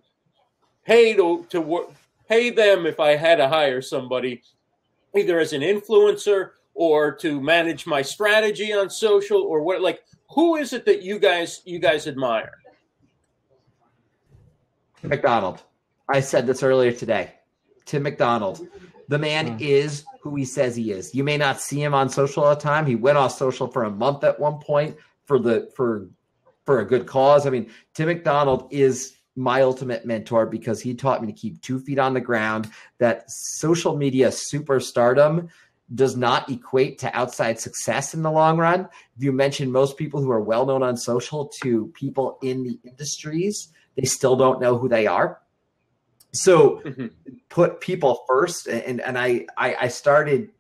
pay pay them if I had to hire somebody, either as an influencer or to manage my strategy on social, or what? Like, who is it that you guys admire? Tim McDonald. I said this earlier today. Tim McDonald. The man is who he says he is. You may not see him on social all the time. He went off social for a month at one point for a good cause. I mean, Tim McDonald is my ultimate mentor because he taught me to keep 2 feet on the ground, that social media superstardom does not equate to outside success in the long run. If you mention most people who are well known on social to people in the industries, they still don't know who they are. So put people first. And I started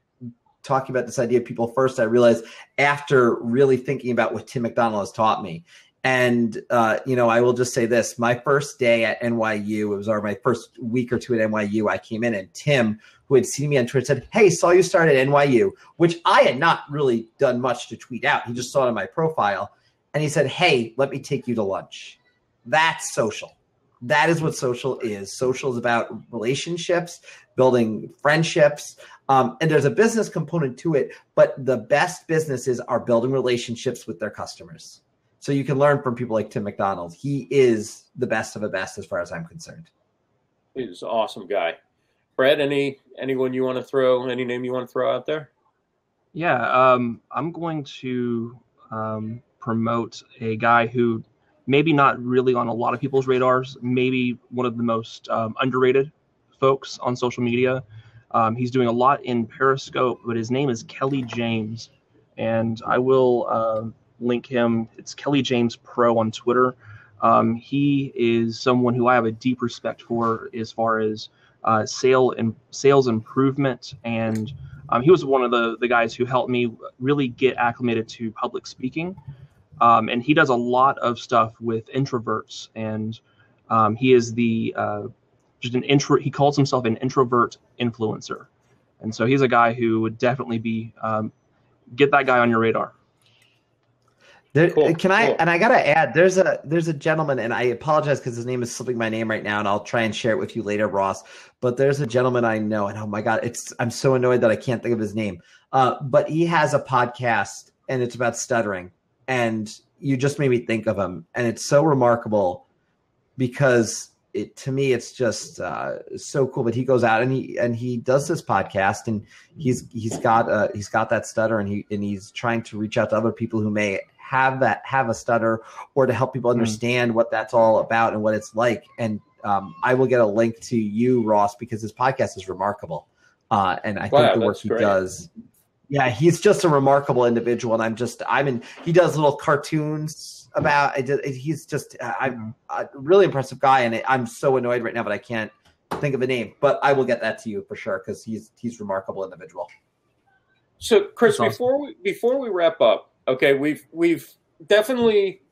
talking about this idea of people first. I realized after really thinking about what Tim McDonald has taught me. And, I will just say this, my first day at NYU, my first week or two at NYU, I came in and Tim, who had seen me on Twitter, said, hey, saw you start at NYU, which I had not really done much to tweet out. He just saw it on my profile. And he said, hey, let me take you to lunch. That's social. That is what social is. Social is about relationships, building friendships. And there's a business component to it, but the best businesses are building relationships with their customers. So you can learn from people like Tim McDonald. He is the best of the best as far as I'm concerned. He's an awesome guy. Fred, anyone you want to throw, any name you want to throw out there? Yeah, I'm going to promote a guy who maybe not really on a lot of people's radars, maybe one of the most underrated folks on social media. He's doing a lot in Periscope, but his name is Kelly James. And I will link him. It's Kelly James Pro on Twitter. He is someone who I have a deep respect for as far as sales improvement, and he was one of the guys who helped me really get acclimated to public speaking. And he does a lot of stuff with introverts, and he is just an intro. He calls himself an introvert influencer, and so he's a guy who would definitely be get that guy on your radar. Cool. Can I? And I gotta add, there's a gentleman, and I apologize because his name is slipping my name right now, and I'll try and share it with you later, Ross. But there's a gentleman I know, and oh my God, I'm so annoyed that I can't think of his name. But he has a podcast, and it's about stuttering, and you just made me think of him, and it's so remarkable because to me it's just so cool. But he goes out and he does this podcast, and he's got that stutter, and he's trying to reach out to other people who may have a stutter, or to help people understand what that's all about and what it's like. And I will get a link to you, Ross, because his podcast is remarkable. And I think the work he does. Yeah, he's just a remarkable individual. And he does little cartoons about, he's just, I'm a really impressive guy. And I'm so annoyed right now, but I can't think of a name, but I will get that to you for sure. Cause he's a remarkable individual. So Chris, before we wrap up, okay, we've definitely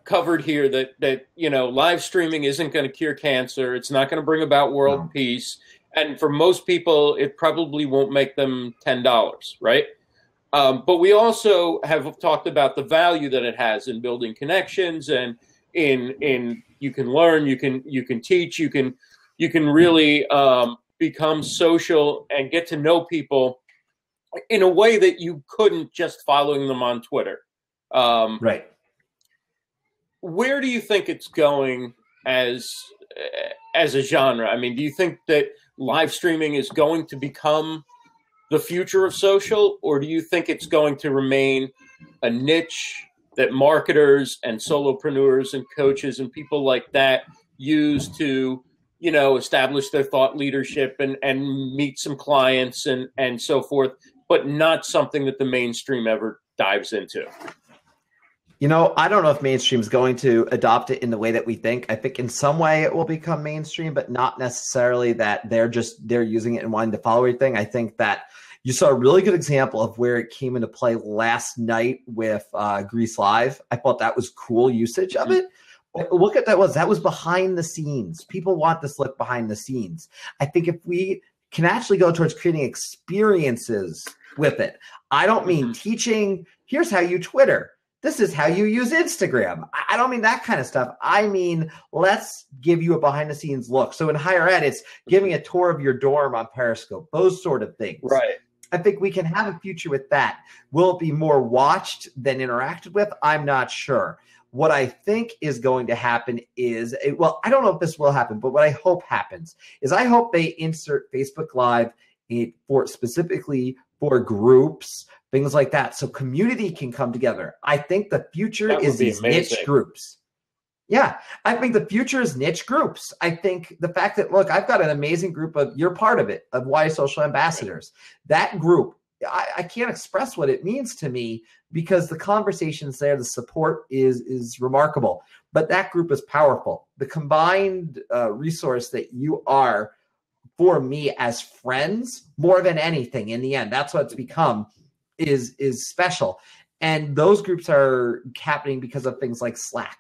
covered here that live streaming isn't going to cure cancer. It's not going to bring about world peace, and for most people, it probably won't make them $10, right? But we also have talked about the value that it has in building connections, and in you can learn, you can teach, you can really become social and get to know people in a way that you couldn't just following them on Twitter. Right. Where do you think it's going as a genre? I mean, do you think that live streaming is going to become the future of social, or do you think it's going to remain a niche that marketers and solopreneurs and coaches and people like that use to, establish their thought leadership and meet some clients and so forth, but not something that the mainstream ever dives into? I don't know if mainstream is going to adopt it in the way that we think. I think in some way it will become mainstream, but not necessarily that they're using it and wanting to follow everything. I think that you saw a really good example of where it came into play last night with Grease Live. I thought that was cool usage of it. Look at that was behind the scenes. People want this look behind the scenes. I think if we can actually go towards creating experiences with it, I don't mean teaching, here's how you Twitter. This is how you use Instagram. I don't mean that kind of stuff. I mean, let's give you a behind the scenes look. So in higher ed, it's giving a tour of your dorm on Periscope, those sort of things. Right. I think we can have a future with that. Will it be more watched than interacted with? I'm not sure. What I think is going to happen is, I don't know if this will happen, but what I hope happens is I hope they insert Facebook Live specifically for groups, things like that, so community can come together. I think the future is these niche groups. Yeah, I think the future is niche groups. I think the fact that, look, I've got an amazing group you're part of it, of Why Social Ambassadors. That group, I can't express what it means to me because the conversations there, the support is remarkable. But that group is powerful. The combined resource that you are for me as friends, more than anything in the end, that's what it's become, is special. And those groups are happening because of things like Slack.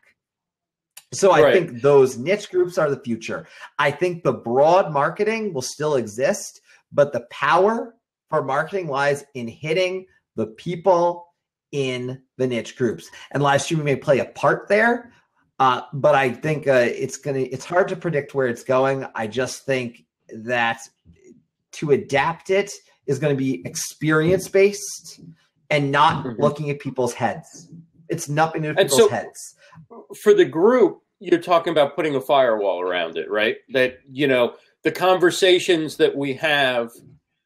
So I think those niche groups are the future. I think the broad marketing will still exist, but the power for marketing lies in hitting the people in the niche groups. And live streaming may play a part there, but I think it's hard to predict where it's going. I just think that to adapt it is going to be experience-based and not looking at people's heads. It's nothing to do with people's heads. For the group, you're talking about putting a firewall around it, right? That, the conversations that we have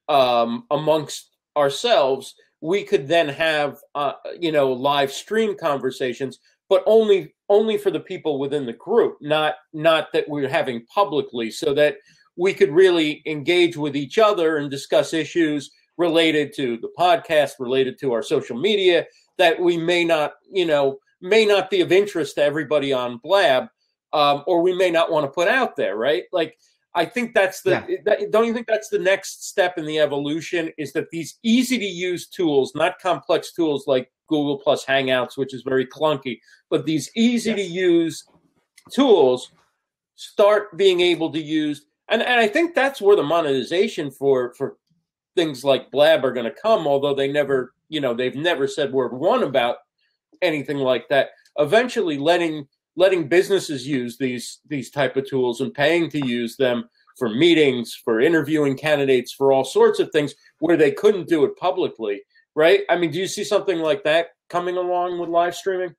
amongst ourselves, we could then have, live stream conversations, but only for the people within the group, not that we're having publicly, so that we could really engage with each other and discuss issues related to the podcast, related to our social media, that we may not be of interest to everybody on Blab, or we may not want to put out there, right? Like, I think that's don't you think that's the next step in the evolution, is that these easy to use tools, not complex tools like Google Plus Hangouts, which is very clunky, but these easy to use tools start being able to use, and I think that's where the monetization for things like Blab are going to come, although they've never said word one about anything like that. Eventually letting businesses use these type of tools and paying to use them for meetings, for interviewing candidates, for all sorts of things where they couldn't do it publicly, right? I mean, do you see something like that coming along with live streaming?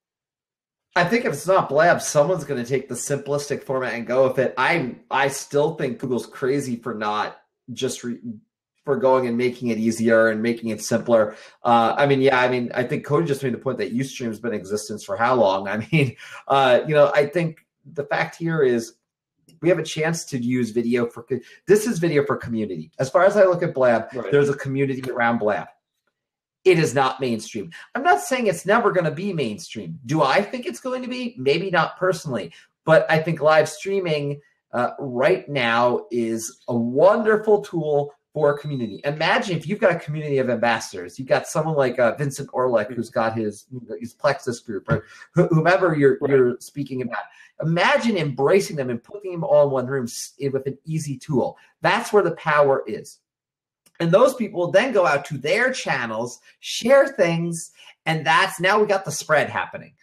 I think if it's not Blab, someone's going to take the simplistic format and go with it. I still think Google's crazy for not just for going and making it easier and making it simpler. I think Cody just made the point that Ustream's been in existence for how long? I mean, I think the fact here is we have a chance to use video this is video for community. As far as I look at Blab, there's a community around Blab. It is not mainstream. I'm not saying it's never going to be mainstream. Do I think it's going to be? Maybe not personally, but I think live streaming right now is a wonderful tool for a community. Imagine if you've got a community of ambassadors. You've got someone like Vincent Orlick, who's got his Plexus group, or whomever you're speaking about. Imagine embracing them and putting them all in one room with an easy tool. That's where the power is. And those people will then go out to their channels, share things, and now we got the spread happening.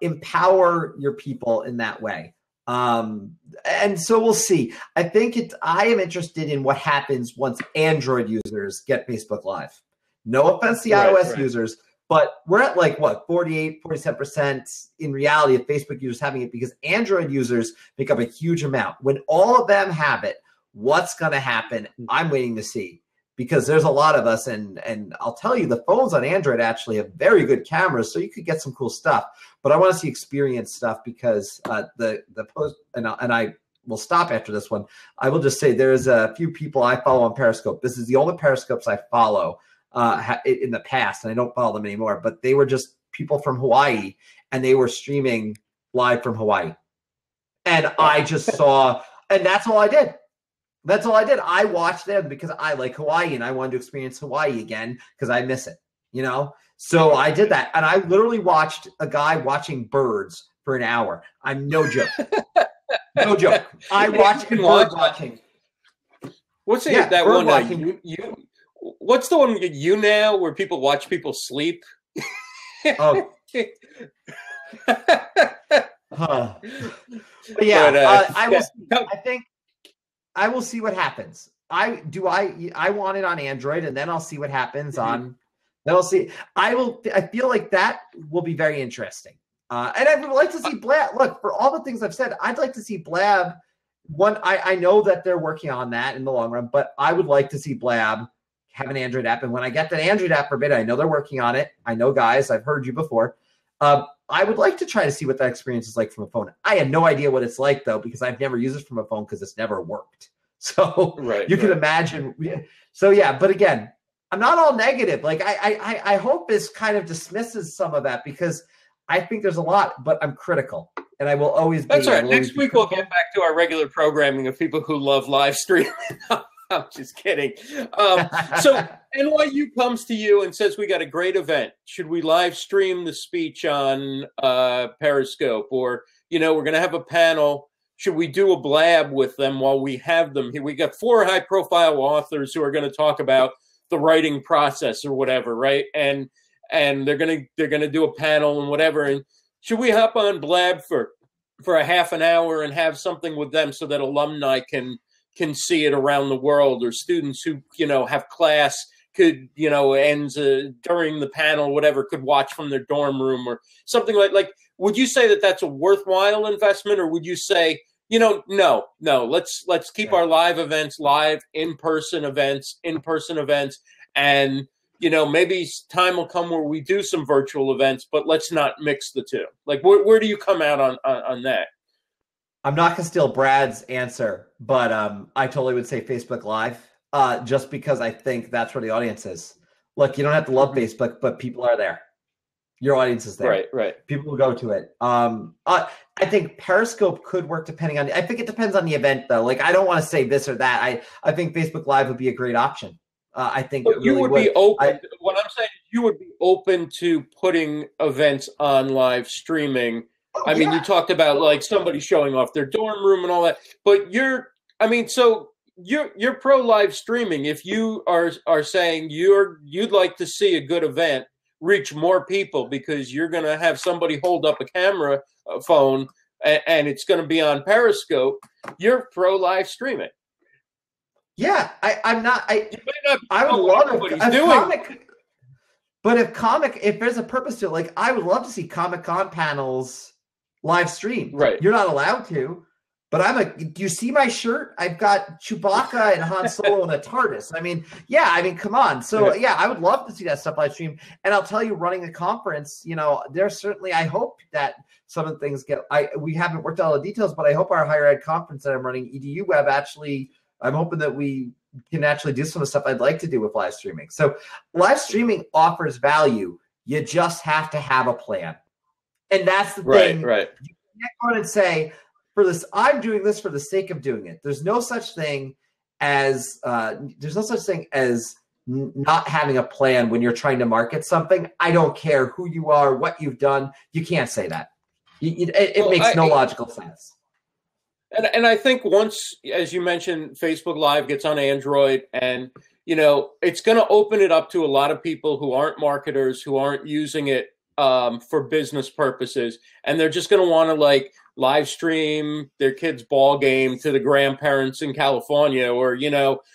Empower your people in that way. And so we'll see. I am interested in what happens once Android users get Facebook Live. No offense to iOS users, but we're at 48, 47% in reality of Facebook users having it, because Android users make up a huge amount. When all of them have it, what's going to happen? I'm waiting to see. Because there's a lot of us, and I'll tell you, the phones on Android actually have very good cameras, so you could get some cool stuff. But I want to see experience stuff, because the post, and I will stop after this one. I will just say there's a few people I follow on Periscope. This is the only Periscopes I follow in the past, and I don't follow them anymore. But they were just people from Hawaii, and they were streaming live from Hawaii. And I just saw, and that's all I did. That's all I did. I watched them because I like Hawaii and I wanted to experience Hawaii again because I miss it, So I did that. And I literally watched a guy watching birds for an hour. I'm no joke. No joke. I watched bird watching. What's that one? What's the one you now where people watch people sleep? Oh. But yeah, I will. I think. I will see what happens. I want it on Android, and then I'll see what happens on. Then I'll see. I feel like that will be very interesting. And I would like to see Blab. Look, for all the things I've said, I'd like to see Blab. I know that they're working on that in the long run, but I would like to see Blab have an Android app. And when I get that Android app for beta, I know they're working on it. I know, guys, I've heard you before. I would like to try to see what that experience is like from a phone. I had no idea what it's like, though, because I've never used it from a phone because it's never worked. So you can imagine. So, yeah, but again, I'm not all negative. I hope this kind of dismisses some of that, because I think there's a lot, but I'm critical. And I will always be. That's right. Next week, we'll get back to our regular programming of people who love live streaming. I'm just kidding. So NYU comes to you and says, we got a great event. Should we live stream the speech on Periscope? Or, we're going to have a panel. Should we do a blab with them while we have them here? We got 4 high-profile authors who are going to talk about the writing process or whatever, right? And they're going to do a panel and whatever. And should we hop on Blab for a half an hour and have something with them so that alumni can see it around the world, or students who, have class could, ends during the panel, whatever, could watch from their dorm room or something like, would you say that that's a worthwhile investment, or would you say, no, let's keep our live events live, in-person events, and, maybe time will come where we do some virtual events, but let's not mix the two. Like, where do you come out on that? I'm not going to steal Brad's answer, but I totally would say Facebook Live, just because I think that's where the audience is. Look, you don't have to love Facebook, but people are there. Your audience is there. Right, right. People will go to it. I think Periscope could work depending on. I think it depends on the event, though. Like, I don't want to say this or that. I think Facebook Live would be a great option. I think but it you really would be open. What I'm saying is, you would be open to putting events on live streaming. I mean, you talked about like somebody showing off their dorm room and all that, but you're pro live streaming. If you are saying you'd like to see a good event reach more people because you're going to have somebody hold up a camera phone and it's going to be on Periscope, you're pro live streaming. Yeah, I'm not. I would love if there's a purpose to it, like I would love to see Comic-Con panels live streamed. Right. You're not allowed to, but do you see my shirt? I've got Chewbacca and Han Solo and a TARDIS. I mean, come on. So yeah, I would love to see that stuff live stream. And I'll tell you, running a conference, there's certainly, I hope that some of the things we haven't worked out all the details, but I hope our higher ed conference that I'm running, EDU Web, I'm hoping that we can actually do some of the stuff I'd like to do with live streaming. So live streaming offers value. You just have to have a plan. And that's the thing. Right. You can't go on and say, I'm doing this for the sake of doing it. There's no such thing as not having a plan when you're trying to market something. I don't care who you are, what you've done. You can't say that. It makes no logical sense. And I think once, as you mentioned, Facebook Live gets on Android and, it's going to open it up to a lot of people who aren't marketers, who aren't using it for business purposes. And they're just going to want to live stream their kid's ball game to the grandparents in California, or,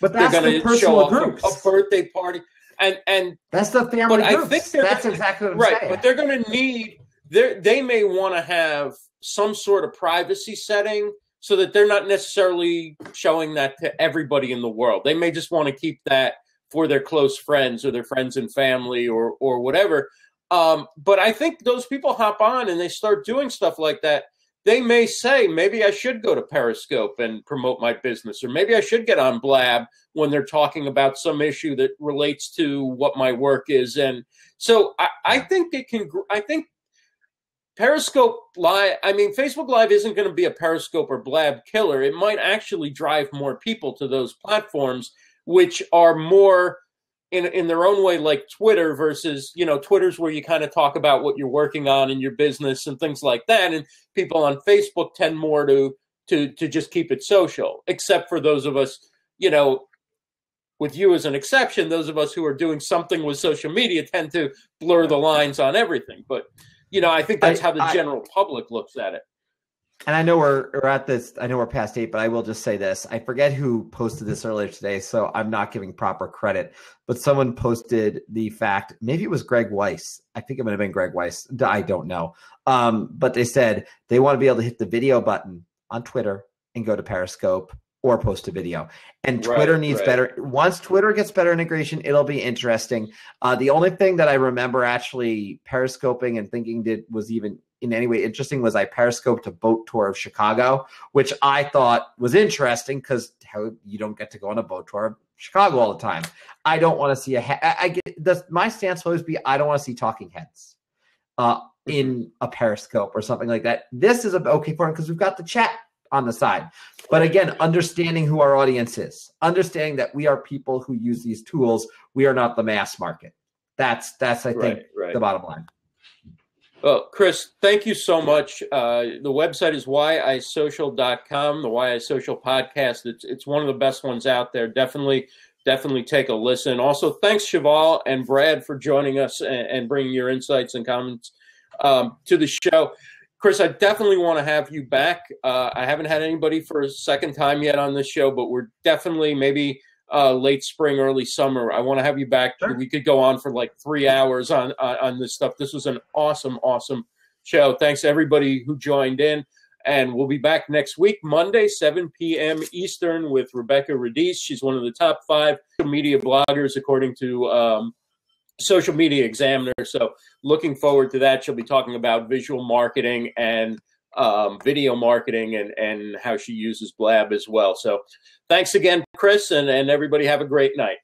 but they're going to show off a birthday party. And that's the family groups. I think that's exactly what I'm saying. But they're going to need, they may want to have some sort of privacy setting so that they're not necessarily showing that to everybody in the world. They may just want to keep that for their close friends or their friends and family or whatever. But I think those people hop on and they start doing stuff like that. They may say, maybe I should go to Periscope and promote my business, or maybe I should get on Blab when they're talking about some issue that relates to what my work is. And so I think I think Periscope Live, Facebook Live isn't going to be a Periscope or Blab killer. It might actually drive more people to those platforms, which are more in their own way like Twitter versus, Twitter's where you kind of talk about what you're working on in your business and things like that. And people on Facebook tend more to just keep it social, except for those of us, with you as an exception, those of us who are doing something with social media tend to blur the lines on everything. But I think that's how the general public looks at it. And I know we're at this. I know we're past 8, but I will just say this. I forget who posted this earlier today, so I'm not giving proper credit. But someone posted the fact, maybe it was Greg Weiss. I think it might have been Greg Weiss. I don't know. But they said they want to be able to hit the video button on Twitter and go to Periscope or post a video. And Twitter needs better. Once Twitter gets better integration, it'll be interesting. The only thing that I remember actually periscoping and thinking was even in any way interesting was I periscoped a boat tour of Chicago, which I thought was interesting because you don't get to go on a boat tour of Chicago all the time. I don't want to see my stance will always be, I don't want to see talking heads in a Periscope or something like that. This is okay for them because we've got the chat on the side. But again, understanding who our audience is, understanding that we are people who use these tools. We are not the mass market. That's I think the bottom line. Well, Chris, thank you so much. The website is yisocial.com, the YI Social podcast. It's one of the best ones out there. Definitely take a listen. Also, thanks, Cheval and Brad, for joining us and bringing your insights and comments to the show. Chris, I definitely want to have you back. I haven't had anybody for a second time yet on this show, but we're definitely maybe late spring, early summer. I want to have you back. Sure. We could go on for like 3 hours on this stuff. This was an awesome show. Thanks to everybody who joined in. And we'll be back next week, Monday, 7 p.m. Eastern, with Rebecca Radice. She's one of the top 5 social media bloggers, according to Social Media Examiner. So looking forward to that. She'll be talking about visual marketing and video marketing and how she uses Blab as well. So thanks again, Chris, and everybody have a great night.